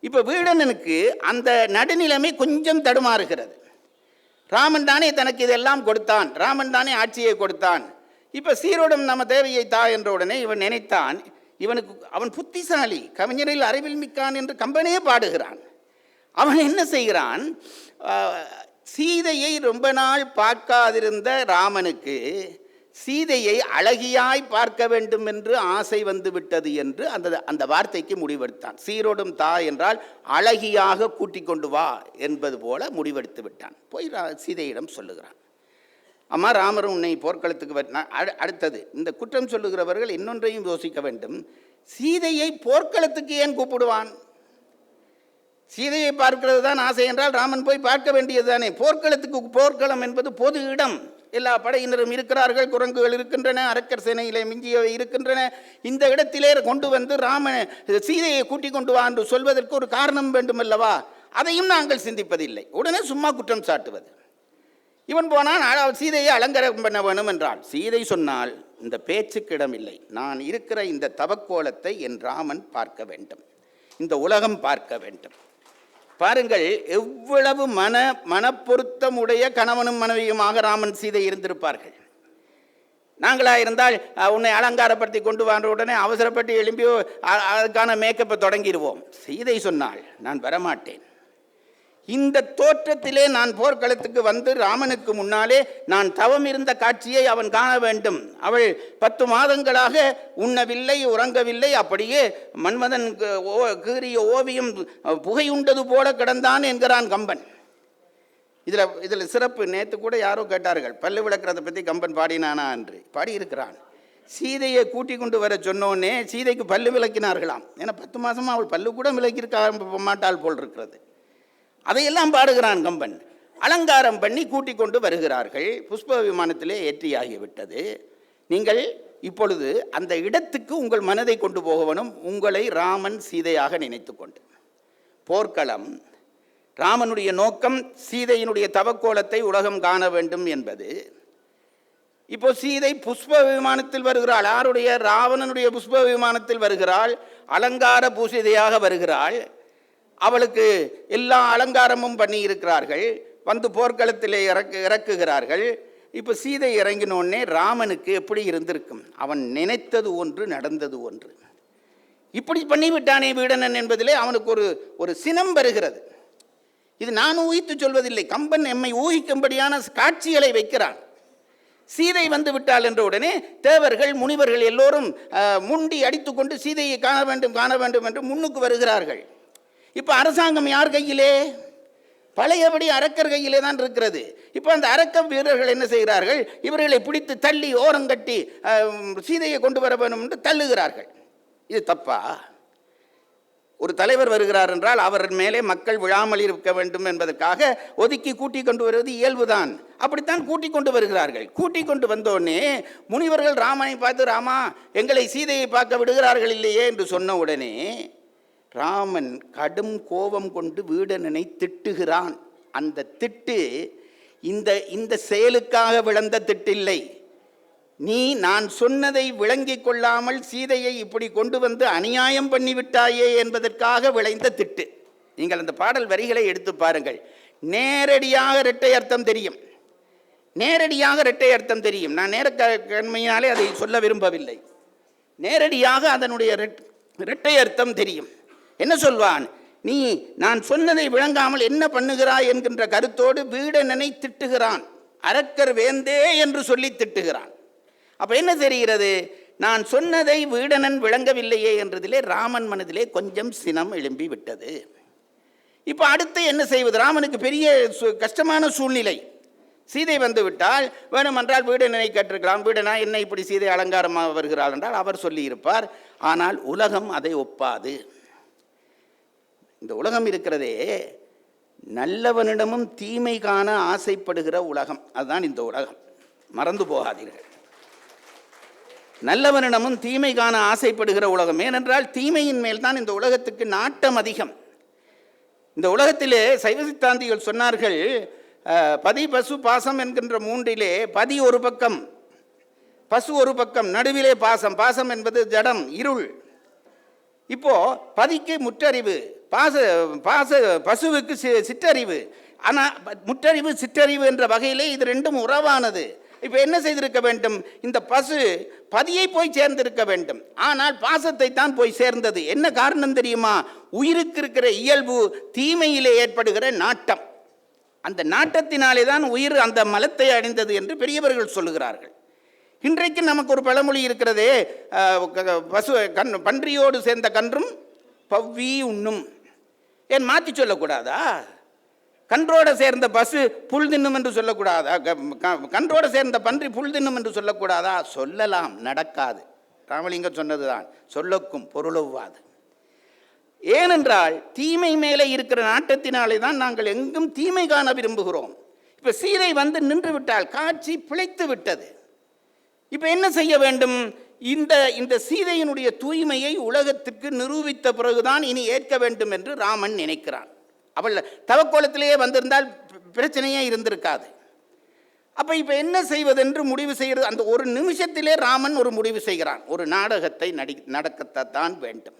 இப்போ வீடணனுக்கு அந்த நடுநிலைமை கொஞ்சம் தடுமாறுகிறது. ராமன் தானே தனக்கு இதெல்லாம் கொடுத்தான், ராமன் தானே ஆட்சியை கொடுத்தான். இப்போ சீரோடும் நம்ம தேவையை தா என்ற உடனே இவன் நினைத்தான், அவன் புத்திசாலி, கவிஞரில் அறிவில் மிக்கான் என்று கம்பனே பாடுகிறான். அவன் என்ன செய்கிறான்? சீதையை ரொம்ப நாள் பார்க்காதிருந்த ராமனுக்கு சீதையை அழகியாய் பார்க்க வேண்டும் என்று ஆசை வந்து விட்டது என்று அந்த வார்த்தைக்கு முடிவெடுத்தான். சீரோடும் தா என்றால் அழகியாக கூட்டிக் கொண்டு வா என்பது போல முடிவெடுத்து விட்டான். போய் சீதையிடம் சொல்லுகிறான், அம்மா ராமரும் உன்னை போர்க்களத்துக்கு அடுத்தது. இந்த குற்றம் சொல்லுகிறவர்கள் இன்னொன்றையும் யோசிக்க வேண்டும். சீதையை போர்க்களத்துக்கு ஏன் கூப்பிடுவான்? சீதையை பார்க்கிறது தான் ஆசை என்றால் ராமன் போய் பார்க்க வேண்டியது தானே. போர்க்களம் என்பது பொது இடம், எல்லா படையினரும் இருக்கிறார்கள், குரங்குகள் இருக்கின்றன, அரக்கர் சேனையிலே மிஞ்சியவை இருக்கின்றன. இந்த இடத்திலே கொண்டு வந்து சீதையை கூட்டிக் கொண்டு வா என்று சொல்வதற்கு ஒரு காரணம் வேண்டும் அல்லவா? அதையும் நாங்கள் சிந்திப்பதில்லை. உடனே சும்மா குற்றம் சாட்டுவது. இவன் போனான், சீதையை அலங்காரம் பண்ண வேணும் என்றால், சீதை சொன்னால் இந்த பேச்சுக்கு இடமில்லை, நான் இருக்கிற இந்த தவக்கோலத்தை என் ராமன் பார்க்க வேண்டும், இந்த உலகம் பார்க்க வேண்டும். பாருங்கள், எவ்வளவு மனப்பொருத்தம் உடைய கணவனும் மனைவியுமாக ராமன் சீதை இருந்திருப்பார்கள். நாங்களாக இருந்தால் உன்னை அலங்காரப்படுத்தி கொண்டு வந்த உடனே அவசரப்பட்டு எழும்பி அதுக்கான மேக்கப்பை தொடங்கிடுவோம். சீதை சொன்னால் நான் வரமாட்டேன், இந்த தோற்றத்திலே நான் போர்க்களத்துக்கு வந்து ராமனுக்கு முன்னாலே நான் தவம் இருந்த காட்சியை அவன் காண வேண்டும். அவள் 10 மாதங்களாக உண்ணவில்லை, உறங்கவில்லை, அப்படியே மன்மதன் கீறிய ஓவியம் புகையுண்டது போல கிடந்தான் என்கிறான் கம்பன். இதில் சிறப்பு, நேற்று கூட யாரோ கேட்டார்கள், பல்லு விளக்கிறதை பற்றி கம்பன் பாடினானா என்று. பாடியிருக்கிறான். சீதையை கூட்டி கொண்டு வர சொன்னோன்னே சீதைக்கு பல்லு விளக்கினார்களாம். ஏன்னா 10 மாதமாக அவள் பல்லு கூட விளக்கியிருக்க மாட்டாள் போல் இருக்கிறது. அதையெல்லாம் பாடுகிறான் கம்பன். அலங்காரம் பண்ணி கூட்டிக் கொண்டு வருகிறார்கள். புஷ்ப விமானத்திலே ஏற்றியாகிவிட்டது. நீங்கள் இப்பொழுது அந்த இடத்துக்கு உங்கள் மனதை கொண்டு போக வேணும். உங்களை ராமன் சீதையாக நினைத்து கொண்டு. போர்க்களம், ராமனுடைய நோக்கம் சீதையினுடைய தவக்கோலத்தை உலகம் காண வேண்டும் என்பது. இப்போ சீதை புஷ்ப விமானத்தில் வருகிறாள். யாருடைய? ராவணனுடைய புஷ்ப விமானத்தில் வருகிறாள். அலங்கார பூசிதையாக வருகிறாள். அவளுக்கு எல்லா அலங்காரமும் பண்ணி இருக்கிறார்கள். வந்து போர்க்களத்திலே இறக்குகிறார்கள். இப்போ சீதை இறங்கினோடனே ராமனுக்கு எப்படி இருந்திருக்கும்? அவன் நினைத்தது ஒன்று, நடந்தது ஒன்று. இப்படி பண்ணிவிட்டானே வீடணன் என்பதிலே அவனுக்கு ஒரு சினம் வருகிறது. இது நான் ஊகித்து சொல்வதில்லை, கம்பன் எம்மை ஊகிக்கும்படியான காட்சிகளை வைக்கிறான். சீதை வந்து விட்டாள் என்ற உடனே தேவர்கள் முனிவர்கள் எல்லோரும் முண்டி அடித்துக்கொண்டு சீதையை காண வேண்டும் என்று முன்னுக்கு வருகிறார்கள். இப்போ அரசாங்கம் யார் கையிலே? பழையபடி அரக்கர் கையிலே தான் இருக்கிறது. இப்போ அந்த அரக்க வீரர்கள் என்ன செய்கிறார்கள்? இவர்களை பிடித்து தள்ளி ஓரங்கட்டி சீதையை கொண்டு வர வேண்டும் என்று தள்ளுகிறார்கள். இது தப்பா? ஒரு தலைவர் வருகிறார் என்றால் அவர் மேலே மக்கள் விழாமல் இருக்க வேண்டும் என்பதற்காக ஒதுக்கி கூட்டி கொண்டு வருவது இயல்புதான். அப்படித்தான் கூட்டி கொண்டு வருகிறார்கள். கூட்டி கொண்டு வந்தோடனே முனிவர்கள் ராமனை பார்த்து, ராமா எங்களை சீதையை பார்க்க விடுகிறார்கள் இல்லையே என்று சொன்ன உடனே ராமன் கடும் கோபம் கொண்டு வீடணனை திட்டுகிறான். அந்த திட்டு இந்த செயலுக்காக விளந்த திட்டில்லை. நீ நான் சொன்னதை விளங்கி கொள்ளாமல் சீதையை இப்படி கொண்டு வந்து அநியாயம் பண்ணிவிட்டாயே என்பதற்காக விளைந்த திட்டு. நீங்கள் அந்த பாடல் வரிகளை எடுத்து பாருங்கள். நேரடியாக இரட்டை அர்த்தம் தெரியும். நேரடியாக இரட்டை அர்த்தம் தெரியும். நான் நேரக்கண்மையினாலே அதை சொல்ல விரும்பவில்லை. நேரடியாக அதனுடைய இரட்டை அர்த்தம் தெரியும். என்ன சொல்வான்? நீ நான் சொன்னதை விளங்காமல் என்ன பண்ணுகிறாய் என்கின்ற கருத்தோடு வீடணனை திட்டுகிறான். அரக்கர் வேந்தே என்று சொல்லி திட்டுகிறான். அப்போ என்ன தெரிகிறது? நான் சொன்னதை வீடணன் விளங்கவில்லையே என்றதிலே ராமன் மனதிலே கொஞ்சம் சினம் எழும்பி விட்டது. இப்போ அடுத்து என்ன செய்வது? ராமனுக்கு பெரிய கஷ்டமான சூழ்நிலை. சீதை வந்து விட்டால் வேணுமென்றால் வீடணனை கேட்டிருக்கலாம். வீடனா என்ன இப்படி சீதை அலங்காரமாக வருகிறாள் என்றால் அவர் சொல்லியிருப்பார். ஆனால் உலகம் அதை ஒப்பாது. இந்த உலகம் இருக்கிறதே நல்லவனிடமும் தீமை காண ஆசைப்படுகிற உலகம். அதுதான் இந்த உலகம். மறந்து போகாதீர்கள். நல்லவனிடமும் தீமை காண ஆசைப்படுகிற உலகம். ஏனென்றால் தீமையின் மேல் தான் இந்த உலகத்துக்கு நாட்டம் அதிகம். இந்த உலகத்திலே சைவ சித்தாந்திகள் சொன்னார்கள், பதி பசு பாசம் என்கின்ற மூன்றிலே பதி ஒரு பக்கம், பசு ஒரு பக்கம், நடுவிலே பாசம். பாசம் என்பது ஜடம், இருள். இப்போ பதிக்கு முற்றறிவு, பசுவுக்கு சிற்றறிவு. ஆனால் முற்றறிவு சிற்றறிவு என்ற வகையிலே இது ரெண்டும் உறவானது. இப்போ என்ன செய்திருக்க வேண்டும்? இந்த பசு பதியை போய் சேர்ந்திருக்க வேண்டும். ஆனால் பாசத்தை தான் போய் சேர்ந்தது. என்ன காரணம் தெரியுமா? உயிருக்கு இருக்கிற இயல்பு தீமையிலே ஏற்படுகிற நாட்டம். அந்த நாட்டத்தினாலே தான் உயிர் அந்த மலத்தை அடைந்தது என்று பெரியவர்கள் சொல்லுகிறார்கள். இன்றைக்கு நமக்கு ஒரு பழமொழி இருக்கிறதே, பசு பன்றியோடு சேர்ந்த கன்றும் பவ்வி உண்ணும். ஏன் மாற்றி சொல்லக்கூடாதா? கன்றோடு சேர்ந்த பசு புல் தின்னும் என்று சொல்லக்கூடாதா? கன்றோடு சேர்ந்த பன்றி புல் தின்னும் என்று சொல்லக்கூடாதா? சொல்லலாம், நடக்காது. ராமலிங்கம் சொன்னதுதான், சொல்லக்கும் பொருளவ்வாது. ஏனென்றால் தீமை மேலே இருக்கிற நாட்டத்தினாலே தான் நாங்கள் எங்கும் தீமை காண விரும்புகிறோம். இப்போ சீதை வந்து நின்று விட்டால், காட்சி பிழைத்து விட்டது. இப்போ என்ன செய்ய வேண்டும்? இந்த சீதையினுடைய தூய்மையை உலகத்துக்கு நிரூபித்த பிறகுதான் இனி ஏற்க வேண்டும் என்று ராமன் நினைக்கிறான். அவள் தவக்கோலத்திலேயே வந்திருந்தால் பிரச்சனையே இருந்திருக்காது. அப்போ இப்போ என்ன செய்வதென்று முடிவு செய்கிறது. அந்த ஒரு நிமிஷத்திலே ராமன் ஒரு முடிவு செய்கிறான். ஒரு நாடகத்தை நடக்கத்தான் வேண்டும்.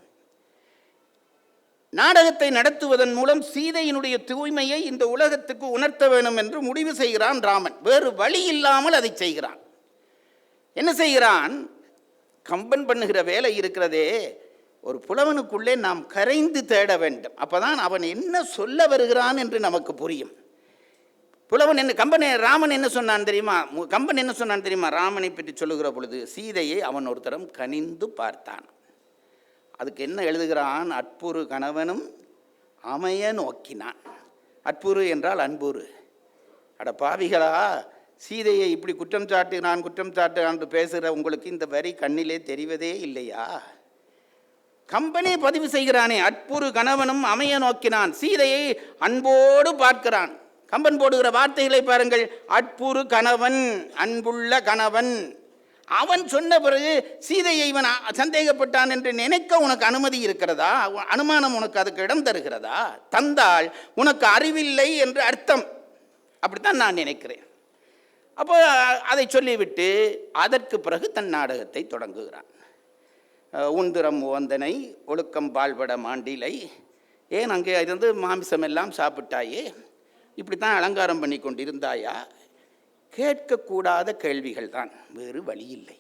நாடகத்தை நடத்துவதன் மூலம் சீதையினுடைய தூய்மையை இந்த உலகத்துக்கு உணர்த்த வேண்டும் என்று முடிவு செய்கிறான் ராமன். வேறு வழி இல்லாமல் அதை செய்கிறான். என்ன செய்கிறான்? கம்பன் பண்ணுகிற வேலை இருக்கிறதே, ஒரு புலவனுக்குள்ளே நாம் கரைந்து தேட வேண்டும். அப்போதான் அவன் என்ன சொல்ல வருகிறான் என்று நமக்கு புரியும். புலவன் என்ன, ராமன் என்ன சொன்னான் தெரியுமா? கம்பன் என்ன சொன்னான் தெரியுமா? ராமனை பற்றி சொல்லுகிற பொழுது சீதையை அவன் ஒரு தரம் கனிந்து பார்த்தான். அதுக்கு என்ன எழுதுகிறான்? அற்புறு கணவனும் அமைய நோக்கினான். அற்புறு என்றால் அன்புறு. அட பாவிகளா, சீதையை இப்படி குற்றம் சாட்டு பேசுகிற உங்களுக்கு இந்த வரி கண்ணிலே தெரிவதே இல்லையா? கம்பனே பதிவு செய்கிறானே, அற்புறு கணவனும் அமைய நோக்கினான். சீதையை அன்போடு பார்க்கிறான். கம்பன் போடுகிற வார்த்தைகளை பாருங்கள். அற்புறு கணவன், அன்புள்ள கணவன். அவன் சொன்ன பிறகு சீதையை இவன் சந்தேகப்பட்டான் என்று நினைக்க உனக்கு அனுமதி இருக்கிறதா? அனுமானம் உனக்கு அதுக்கு இடம் தருகிறதா? தந்தால் உனக்கு அறிவில்லை என்று அர்த்தம். அப்படித்தான் நான் நினைக்கிறேன். அப்போ அதை சொல்லிவிட்டு அதற்கு பிறகு தன் நாடகத்தை தொடங்குகிறான். உந்திரம் ஓந்தனை ஒழுக்கம் பால்பட மாண்டிலை, ஏன் அங்கே இருந்து மாமிசம் எல்லாம் சாப்பிட்டாயே, இப்படித்தான் அலங்காரம் பண்ணி கொண்டிருந்தாயா? கேட்கக்கூடாத கேள்விகள் தான், வேறு வழி இல்லை.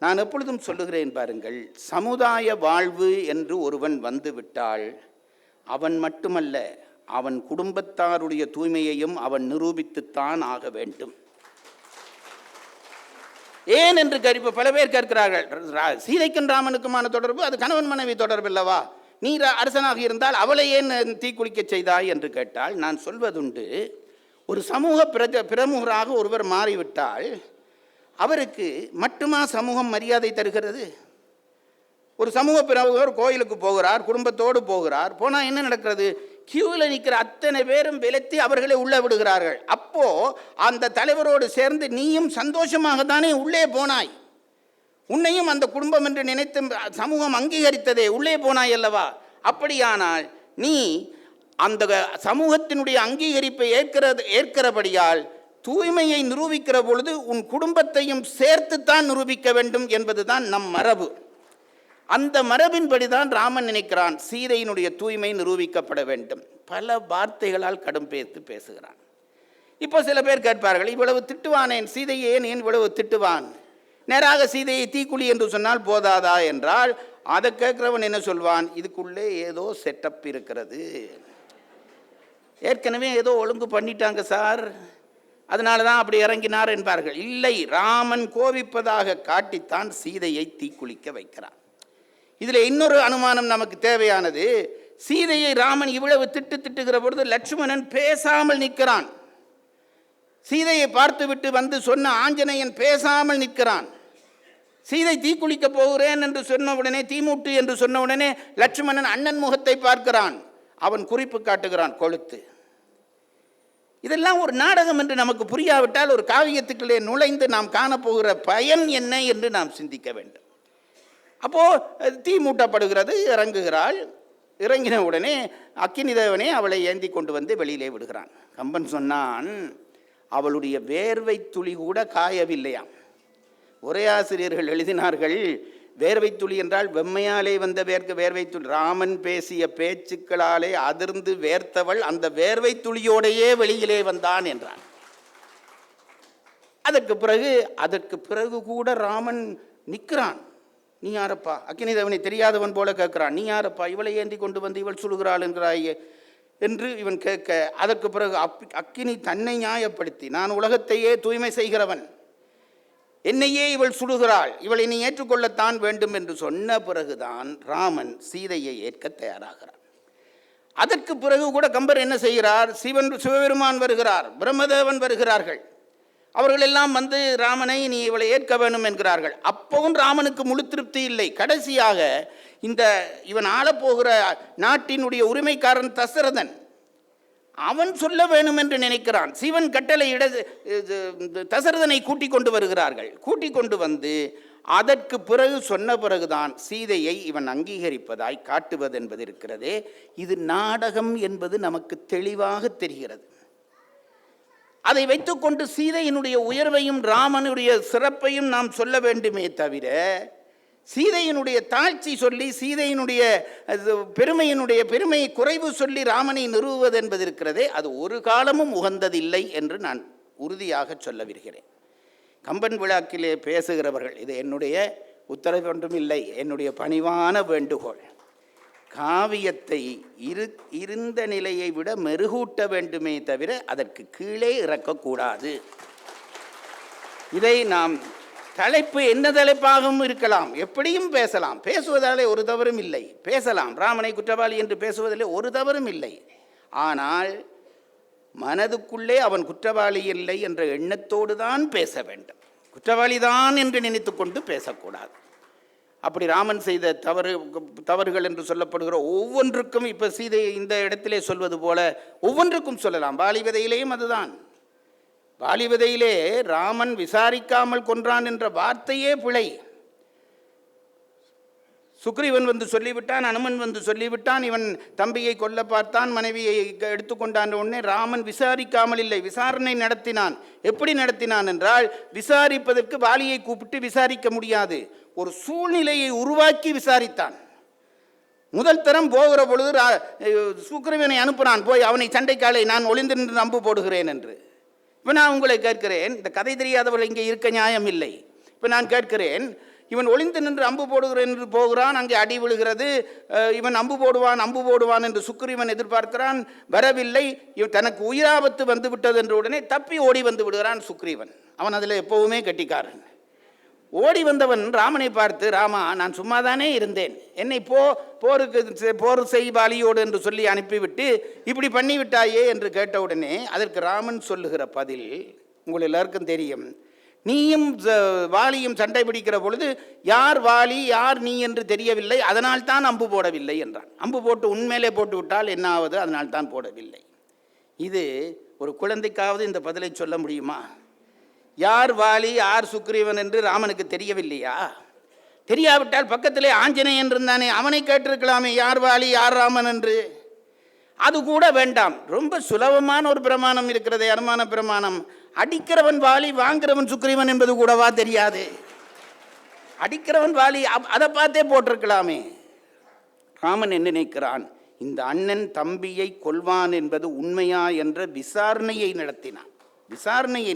நான் எப்பொழுதும் சொல்லுகிறேன் பாருங்கள், சமுதாய வாழ்வு என்று ஒருவன் வந்துவிட்டால் அவன் மட்டுமல்ல, அவன் குடும்பத்தாருடைய தூய்மையையும் அவன் நிரூபித்துத்தான் ஆக வேண்டும். ஏன் என்று இப்போ பல பேர் கேட்கிறார்கள், சீதைக்கும் ராமனுக்குமான தொடர்பு அது கணவன் மனைவி தொடர்பு அல்லவா, நீ அரசனாக இருந்தால் அவளை ஏன் தீக்குளிக்க செய்தாய் என்று கேட்டால், நான் சொல்வதுண்டு, ஒரு சமூக பிரமுகராக ஒருவர் மாறிவிட்டால் அவருக்கு மட்டுமா சமூகம் மரியாதை தருகிறது? ஒரு சமூக பிரமுகர் கோயிலுக்கு போகிறார், குடும்பத்தோடு போகிறார், போனால் என்ன நடக்கிறது? கியூவில் நிற்கிற அத்தனை பேரும் விலத்தி அவர்களை உள்ளே விடுகிறார்கள். அப்போ அந்த தலைவரோடு சேர்ந்து நீயும் சந்தோஷமாக தானே உள்ளே போனாய், உன்னையும் அந்த குடும்பம் என்று நினைத்து சமூகம் அங்கீகரித்ததே, உள்ளே போனாய் அல்லவா? அப்படியானால் நீ அந்த சமூகத்தினுடைய அங்கீகரிப்பை ஏற்கிறபடியால் தூய்மையை நிரூபிக்கிற பொழுது உன் குடும்பத்தையும் சேர்த்துத்தான் நிரூபிக்க வேண்டும் என்பதுதான் நம் மரபு. அந்த மரபின்படி தான் ராமன் நினைக்கிறான், சீதையினுடைய தூய்மை நிரூபிக்கப்பட வேண்டும். பல வார்த்தைகளால் கடும் பேசுகிறான். இப்போ சில பேர் கேட்பார்கள், இவ்வளவு திட்டுவானேன், சீதையை ஏன் இவ்வளவு திட்டுவான்? நேராக சீதையை தீக்குழி என்று சொன்னால் போதாதா என்றால், அதை கேட்கிறவன் என்ன சொல்வான்? இதுக்குள்ளே ஏதோ செட்டப் இருக்கிறது, ஏற்கனவே ஏதோ ஒழுங்கு பண்ணிட்டாங்க சார், அதனால தான் அப்படி இறங்கினார் என்பார்கள். இல்லை, ராமன் கோபிப்பதாக காட்டித்தான் சீதையை தீக்குளிக்க வைக்கிறான். இதில் இன்னொரு அனுமானம் நமக்கு தேவையானது, சீதையை ராமன் இவ்வளவு திட்டுகிற பொழுது லட்சுமணன் பேசாமல் நிற்கிறான். சீதையை பார்த்துவிட்டு வந்து சொன்ன ஆஞ்சநேயன் பேசாமல் நிற்கிறான். சீதை தீக்குளிக்க போகிறேன் என்று சொன்ன உடனே, தீமூட்டு என்று சொன்ன உடனே லட்சுமணன் அண்ணன் முகத்தை பார்க்கிறான். அவன் குறிப்பு காட்டுகிறான், கொளுத்து. இதெல்லாம் ஒரு நாடகம் என்று நமக்கு புரியாவிட்டால் ஒரு காவியத்துக்குள்ளே நுழைந்து நாம் காணப்போகிற பயன் என்ன என்று நாம் சிந்திக்க வேண்டும். அப்போது தீ மூட்டப்படுகிறது, இறங்குகிறாள். இறங்கின உடனே அக்கினி தேவனே அவளை ஏந்தி கொண்டு வந்து வெளியிலே விடுகிறான். கம்பன் சொன்னான், அவளுடைய வேர்வை துளி கூட காயவில்லையாம். உரையாசிரியர்கள் எழுதினார்கள், வேர்வை துளி என்றால் வெம்மையாலே வந்த வேர்வை துளி. ராமன் பேசிய பேச்சுக்களாலே அதிர்ந்து வேர்த்தவள் அந்த வேர்வை துளியோடையே வெளியிலே வந்தான் என்றான். அதற்கு பிறகு கூட ராமன் நிற்கிறான். நீ யாரப்பா? அக்கினி தேவனை தெரியாதவன் போல கேட்கிறான். நீ யாரப்பா? இவளை ஏந்தி கொண்டு வந்து இவள் சுடுகிறாள் என்கிறாயே என்று இவன் கேட்க, அதற்கு பிறகு அக்கினி தன்னை நியாயப்படுத்தி, நான் உலகத்தையே தூய்மை செய்கிறவன், என்னையே இவள் சுடுகிறாள், இவளை நீ ஏற்றுக்கொள்ளத்தான் வேண்டும் என்று சொன்ன பிறகுதான் ராமன் சீதையை ஏற்க தயாராகிறார். அதற்கு பிறகு கூட கம்பர் என்ன செய்கிறார்? சிவபெருமான் வருகிறார், பிரம்மதேவன் வருகிறார்கள். அவர்கள் எல்லாம் வந்து ராமனை நீ இவளை ஏற்க வேண்டும் என்கிறார்கள். அப்பவும் ராமனுக்கு முழு திருப்தி இல்லை. கடைசியாக இவன் ஆளப்போகிற நாட்டினுடைய உரிமைக்காரன் தசரதன், அவன் சொல்ல வேணும் என்று நினைக்கிறான். சிவன் கட்டளையிட தசரதனை கூட்டிக் கொண்டு வருகிறார்கள். கூட்டிக் கொண்டு வந்து அதற்கு பிறகு சொன்ன பிறகுதான் சீதையை இவன் அங்கீகரிப்பதாய் காட்டுவது என்பது இருக்கிறதே, இது நாடகம் என்பது நமக்கு தெளிவாக தெரிகிறது. அதை வைத்துக்கொண்டு சீதையினுடைய உயர்வையும் ராமனுடைய சிறப்பையும் நாம் சொல்ல வேண்டுமே தவிர, சீதையினுடைய தாழ்ச்சி சொல்லி சீதையினுடைய பெருமையை குறைவு சொல்லி ராமனை நிறுவுவது என்பது இருக்கிறதே, அது ஒரு காலமும் உகந்ததில்லை என்று நான் உறுதியாக சொல்ல விருகிறேன். கம்பன் விழாக்கிலே பேசுகிறவர்கள், இது என்னுடைய உத்தரவு ஒன்றும் இல்லை, என்னுடைய பணிவான வேண்டுகோள், காவியத்தை இருந்த நிலையை விட மெருகூட்ட வேண்டுமே தவிர அதற்கு கீழே இறக்கக்கூடாது. இதை நாம் தலைப்பு என்ன தலைப்பாகவும் இருக்கலாம், எப்படியும் பேசலாம், பேசுவதாலே ஒரு தவறும் இல்லை, பேசலாம். ராமனை குற்றவாளி என்று பேசுவதிலே ஒரு தவறும் இல்லை. ஆனால் மனதுக்குள்ளே அவன் குற்றவாளி இல்லை என்ற எண்ணத்தோடு தான் பேச வேண்டும், குற்றவாளிதான் என்று நினைத்து கொண்டு பேசக்கூடாது. அப்படி ராமன் செய்த தவறுகள் என்று சொல்லப்படுகிற ஒவ்வொன்றுக்கும், இப்போ சீதை இந்த இடத்திலே சொல்வது போல ஒவ்வொன்றுக்கும் சொல்லலாம். வாலிபதையிலேயும் அதுதான். வாலிபதையிலே ராமன் விசாரிக்காமல் கொன்றான் என்ற வார்த்தையே பிழை. சுக்ரீவன் வந்து சொல்லிவிட்டான், அனுமன் வந்து சொல்லிவிட்டான், இவன் தம்பியை கொல்ல பார்த்தான், மனைவியை எடுத்துக்கொண்டான். உடனே ராமன் விசாரிக்காமல் இல்லை, விசாரணை நடத்தினான். எப்படி நடத்தினான் என்றால், விசாரிப்பதற்கு வாலியை கூப்பிட்டு விசாரிக்க முடியாது, ஒரு சூழ்நிலையை உருவாக்கி விசாரித்தான். முதல் தரம் போகிற பொழுது சுக்ரீவனை அனுப்பினான், போய் அவனை சண்டைக்காலை நான் ஒளிந்து நின்று அம்பு போடுகிறேன் என்று. இப்போ நான் உங்களை கேட்கிறேன், இந்த கதை தெரியாதவர்கள் இங்கே இருக்க நியாயம் இல்லை. இப்போ நான் கேட்கிறேன், இவன் ஒளிந்து நின்று அம்பு போடுகிறேன் என்று போகிறான், அங்கே அடி விழுகிறது. இவன் அம்பு போடுவான் என்று சுக்கிரீவன் எதிர்பார்க்கிறான், வரவில்லை. தனக்கு உயிராபத்து வந்து விட்டது என்று உடனே தப்பி ஓடி வந்து விடுகிறான் சுக்கிரீவன். அவன் அதில் எப்பவுமே கெட்டிக்காரன். ஓடி வந்தவன் ராமனை பார்த்து, ராமா, நான் சும்மாதானே இருந்தேன், என்னை போர் செய் வாலியோடு என்று சொல்லி அனுப்பிவிட்டு இப்படி பண்ணிவிட்டாயே என்று கேட்டவுடனே அதற்கு ராமன் சொல்லுகிற பதில் உங்கள் எல்லாருக்கும் தெரியும். நீயும் வாலியும் சண்டை பிடிக்கிற பொழுது யார் வாலி யார் நீ என்று தெரியவில்லை, அதனால் தான் அம்பு போடவில்லை என்றான். அம்பு போட்டு உண்மையிலே போட்டு விட்டால் என்ன ஆவது, அதனால் தான் போடவில்லை. இது ஒரு குழந்தைக்காவது இந்த பதிலை சொல்ல முடியுமா? யார் வாலி யார் சுக்கிரீவன் என்று ராமனுக்கு தெரியவில்லையா? தெரியாவிட்டால் பக்கத்திலே ஆஞ்சநேயன் இருந்தானே, அவனை கேட்டிருக்கலாமே யார் வாலி யார் ராமன் என்று. அது கூட வேண்டாம். ரொம்ப சுலபமான ஒரு பிரமாணம் இருக்கிறது, அனுமான பிரமாணம். அடிக்கிறவன் வாலி வாங்கிறவன் சுக்கிரீவன் என்பது கூடவா தெரியாது? அடிக்கிறவன் வாலி, அதை பார்த்தே போட்டிருக்கலாமே. ராமன் என்ன நினைக்கிறான், இந்த அண்ணன் தம்பியை கொல்வான் என்பது உண்மையா என்ற விசாரணையை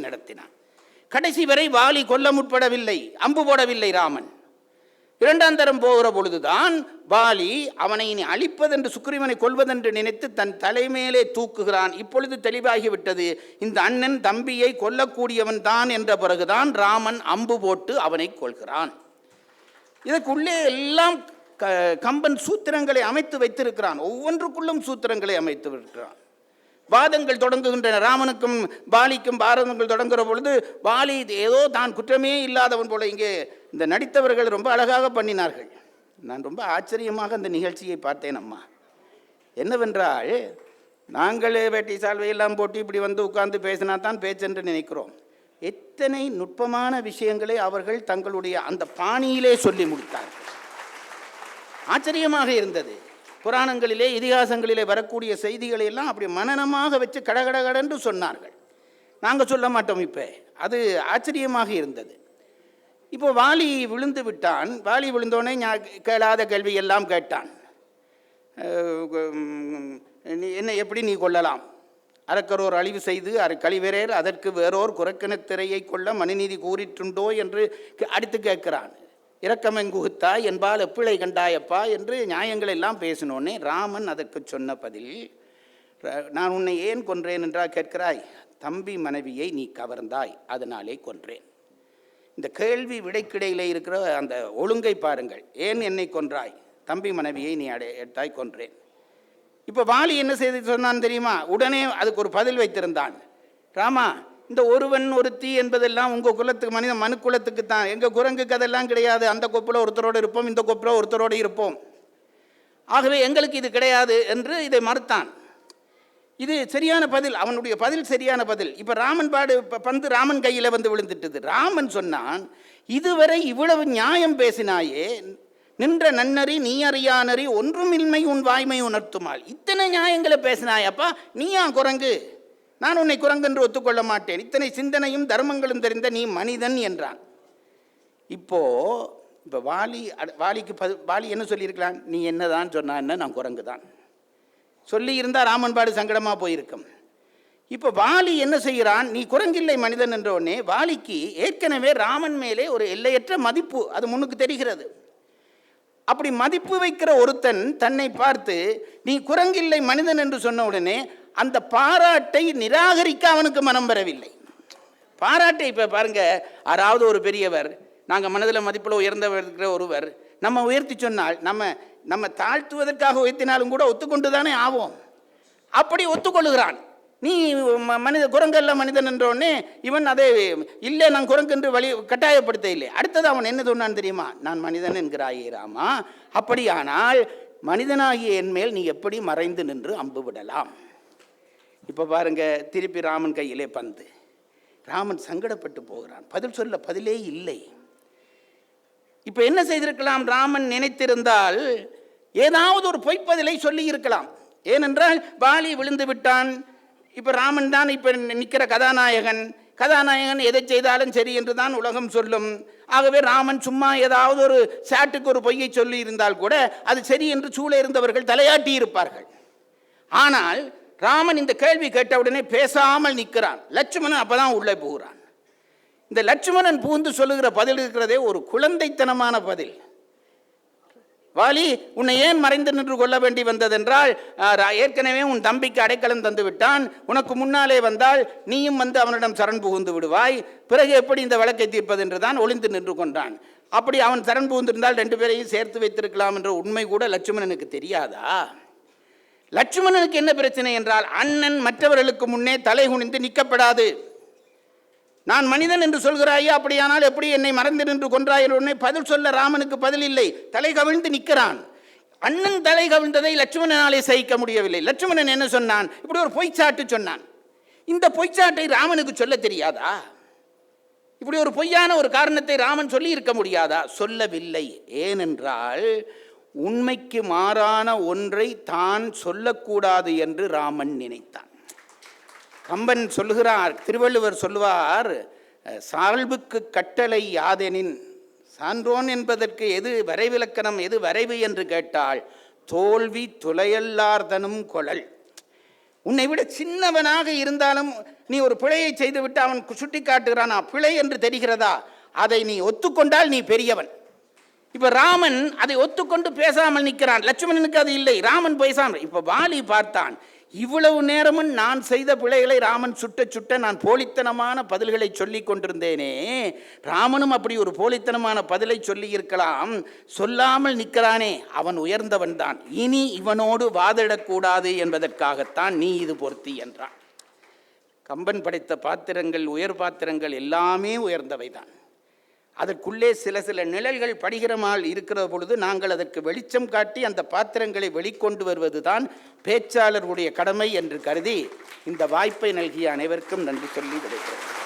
நடத்தினான். கடைசி வரை வாலி கொல்ல முற்படவில்லை, அம்பு போடவில்லை ராமன். இரண்டாம் தரம் போகிற பொழுதுதான் வாலி அவனை இனி அழிப்பதென்று சுக்கிரீவனை கொல்வதென்று நினைத்து தன் தலைமையிலே தூக்குகிறான். இப்பொழுது தெளிவாகிவிட்டது, இந்த அண்ணன் தம்பியை கொல்லக்கூடியவன் தான் என்ற பிறகுதான் ராமன் அம்பு போட்டு அவனை கொள்கிறான். இதற்குள்ளே எல்லாம் கம்பன் சூத்திரங்களை அமைத்து வைத்திருக்கிறான். ஒவ்வொன்றுக்குள்ளும் சூத்திரங்களை அமைத்து வைக்கிறான். வாதங்கள் தொடங்குகின்றன. ராமனுக்கும் வாலிக்கும் பாரதங்கள் தொடங்குகிற பொழுது வாலி ஏதோ தான் குற்றமே இல்லாதவன் போல. இங்கே இந்த நடித்தவர்கள் ரொம்ப அழகாக பண்ணினார்கள். நான் ரொம்ப ஆச்சரியமாக அந்த நிகழ்ச்சியை பார்த்தேன். அம்மா என்னவென்றால், நாங்களே வேட்டி சால்வையெல்லாம் போட்டு இப்படி வந்து உட்கார்ந்து பேசினா தான் பேச்சென்று நினைக்கிறோம். எத்தனை நுட்பமான விஷயங்களை அவர்கள் தங்களுடைய அந்த பாணியிலே சொல்லி முடித்தார்கள். ஆச்சரியமாக இருந்தது. புராணங்களிலே இதிகாசங்களிலே வரக்கூடிய செய்திகளை எல்லாம் அப்படி மனனமாக வச்சு கடகடகடென்று சொன்னார்கள். நாங்கள் சொல்ல மாட்டோம். இப்போ அது ஆச்சரியமாக இருந்தது. இப்போ வாலி விழுந்து விட்டான். வாலி விழுந்தோடனே கேளாத கேள்வி எல்லாம் கேட்டான். என்ன எப்படி நீ கொள்ளலாம்? அரக்கரோர் அழிவு செய்து கழிவரேர் அதற்கு வேறோர் குரக்கிணத்திரையை கொள்ள மனுநீதி கூறிட்டுண்டோ என்று அடுத்து கேட்கிறான். இரக்கமெங்குகுத்தாய் என்பால் எப்பிழை கண்டாயப்பா என்று நியாயங்கள் எல்லாம் பேசினோன்னே ராமன் அதற்கு சொன்ன பதில், நான் உன்னை ஏன் கொன்றேன் என்றால் கேட்கிறாய், தம்பி மனைவியை நீ கவர்ந்தாய், அதனாலே கொன்றேன். இந்த கேள்வி விடைக்கிடையில் இருக்கிற அந்த ஒழுங்கை பாருங்கள். ஏன் என்னை கொன்றாய்? தம்பி மனைவியை நீ எடுத்தாய், கொன்றேன். இப்போ வாலி என்ன செய்து சொன்னான் தெரியுமா? உடனே அதுக்கு ஒரு பதில் வைத்திருந்தான். ராமா, இந்த ஒருவன் ஒருத்தி என்பதெல்லாம் உங்கள் குலத்துக்கு மனு குலத்துக்கு தான். எங்கள் குரங்குக்கு அதெல்லாம் கிடையாது. அந்த கொப்பில் ஒருத்தரோடு இருப்போம், இந்த கொப்பில் ஒருத்தரோடு இருப்போம். ஆகவே எங்களுக்கு இது கிடையாது என்று இதை மறுத்தான். இது சரியான பதில், அவனுடைய பதில் சரியான பதில். இப்போ ராமன் பந்து ராமன் கையில் வந்து விழுந்துட்டது. ராமன் சொன்னான், இதுவரை இவ்வளவு நியாயம் பேசினாயே, நின்ற நன்னறி நீ அறியானறி ஒன்றுமின்மை உன் வாய்மை உணர்த்துமாள். இத்தனை நியாயங்களை பேசினாயப்பா, நீயா குரங்கு? நான் உன்னை குரங்கு என்று ஒத்துக்கொள்ள மாட்டேன். இத்தனை சிந்தனையும் தர்மங்களும் தெரிந்த நீ மனிதன் என்றான். இப்போ வாலிக்கு வாலி என்ன சொல்லியிருக்கலாம்? நீ என்னதான் சொன்னா என்ன, நான் குரங்கு தான் சொல்லி இருந்தால் ராமன்பாடு சங்கடமாக போயிருக்கும். இப்போ வாலி என்ன செய்கிறான்? நீ குரங்கில்லை மனிதன் என்ற உடனே வாலிக்கு ஏற்கனவே ராமன் மேலே ஒரு எல்லையற்ற மதிப்பு அது முன்னுக்கு தெரிகிறது. அப்படி மதிப்பு வைக்கிற ஒருத்தன் தன்னை பார்த்து நீ குரங்கில்லை மனிதன் என்று சொன்ன உடனே அந்த பாராட்டை நிராகரிக்க அவனுக்கு மனம் வரவில்லை. பாராட்டை இப்போ பாருங்க, யாராவது ஒரு பெரியவர், நாங்கள் மனதில் மதிப்பில் உயர்ந்தவர் இருக்கிற ஒருவர் நம்ம உயர்த்தி சொன்னால் நம்ம தாழ்த்துவதற்காக உயர்த்தினாலும் கூட ஒத்துக்கொண்டு தானே ஆவோம். அப்படி ஒத்துக்கொள்ளுகிறான். நீ குரங்கல்ல மனிதன் என்றோடனே இவன் அதே இல்லை, நான் குரங்கு என்று கட்டாயப்படுத்த இல்லை. அடுத்தது அவன் என்ன சொன்னான் தெரியுமா? நான் மனிதன் என்கிறாயே ராமா, அப்படியானால் மனிதனாகிய என் மேல் நீ எப்படி மறைந்து நின்று அம்பு விடலாம்? இப்போ பாருங்க, திருப்பி ராமன் கையிலே பந்து. ராமன் சங்கடப்பட்டு போகிறான். பதில் சொல்ல பதிலே இல்லை. இப்போ என்ன செய்திருக்கலாம்? ராமன் நினைத்திருந்தால் ஏதாவது ஒரு பொய்ப்பதிலை சொல்லி இருக்கலாம். ஏனென்றால் வாலி விழுந்து விட்டான். இப்போ ராமன் தான் இப்போ நிற்கிற கதாநாயகன் எதை செய்தாலும் சரி என்று தான் உலகம் சொல்லும். ஆகவே ராமன் சும்மா ஏதாவது ஒரு சாட்டுக்கு ஒரு பொய்யை சொல்லி இருந்தால் கூட அது சரி என்று சூழ இருந்தவர்கள் தலையாட்டி இருப்பார்கள். ஆனால் ராமன் இந்த கேள்வி கேட்டவுடனே பேசாமல் நிற்கிறான். லட்சுமணன் அப்பதான் உள்ளே போகிறான். இந்த லட்சுமணன் புகுந்து சொல்லுகிற பதில் இருக்கிறதே ஒரு குழந்தைத்தனமான பதில். வாலி, உன்னை ஏன் மறைந்து நின்று கொள்ள வேண்டி வந்ததென்றால், ஏற்கனவே உன் தம்பிக்கு அடைக்கலம் தந்து விட்டான், உனக்கு முன்னாலே வந்தால் நீயும் வந்து அவனிடம் சரண் புகுந்து விடுவாய், பிறகு எப்படி இந்த வழக்கை தீர்ப்பது என்று தான் ஒளிந்து நின்று கொண்டான். அப்படி அவன் சரண் புகுந்திருந்தால் 2 பேரையும் சேர்த்து வைத்திருக்கலாம் என்ற உண்மை கூட லட்சுமணனுக்கு தெரியாதா? லட்சுமணனுக்கு என்ன பிரச்சனை என்றால், அண்ணன் மற்றவர்களுக்கு முன்னே தலை குனிந்து நிற்கப்படாது. நான் மனிதன் என்று சொல்கிறாயே, அப்படியானால் எப்படி என்னை மறந்து நின்று கொன்றாய் உடனே பதில் சொல்ல ராமனுக்கு பதில் இல்லை. தலை கவிழ்ந்து நிற்கிறான். அண்ணன் தலை கவிழ்ந்ததை லட்சுமணனாலே சகிக்க முடியவில்லை. லட்சுமணன் என்ன சொன்னான்? இப்படி ஒரு பொய்ச்சாட்டு சொன்னான். இந்த பொய்ச்சாட்டை ராமனுக்கு சொல்ல தெரியாதா? இப்படி ஒரு பொய்யான ஒரு காரணத்தை ராமன் சொல்லி இருக்க முடியாதா? சொல்லவில்லை. ஏனென்றால் உண்மைக்கு மாறான ஒன்றை தான் சொல்லக்கூடாது என்று ராமன் நினைத்தான். கம்பன் சொல்லுகிறார், திருவள்ளுவர் சொல்லுவார், சால்புக்கு கட்டளை யாதெனின், சான்றோன் என்பதற்கு எது வரைவிலக்கணம், எது வரைவு என்று கேட்டால், தோல்வி துளையல்லார்தனும் கொளல். உன்னை விட சின்னவனாக இருந்தாலும் நீ ஒரு பிழையை செய்துவிட்டு அவன் சுட்டி காட்டுகிறானா, பிழை என்று தெரிகிறதா, அதை நீ ஒத்துக்கொண்டால் நீ பெரியவன். இப்போ ராமன் அதை ஒத்துக்கொண்டு பேசாமல் நிற்கிறான். லட்சுமணனுக்கு அது இல்லை, ராமன் பேசாமல். இப்போ வாலி பார்த்தான், இவ்வளவு நேரமும் நான் செய்த பிழைகளை ராமன் சுட்ட நான் போலித்தனமான பதில்களை சொல்லி கொண்டிருந்தேனே, ராமனும் அப்படி ஒரு போலித்தனமான பதிலை சொல்லி இருக்கலாம், சொல்லாமல் நிற்கிறானே, அவன் உயர்ந்தவன் தான், இனி இவனோடு வாதிடக்கூடாது என்பதற்காகத்தான் நீ இது பொருத்தி என்றான். கம்பன் படைத்த பாத்திரங்கள், உயர் பாத்திரங்கள் எல்லாமே உயர்ந்தவை தான். அதற்குள்ளே சில நிழல்கள் படிகிறமால் இருக்கிற பொழுது நாங்கள் அதற்கு வெளிச்சம் காட்டி அந்த பாத்திரங்களை வெளிக்கொண்டு வருவது தான் பேச்சாளர்களுடைய கடமை என்று கருதி இந்த வாய்ப்பை நல்கிய அனைவருக்கும் நன்றி சொல்லி விடைபெறுகிறேன்.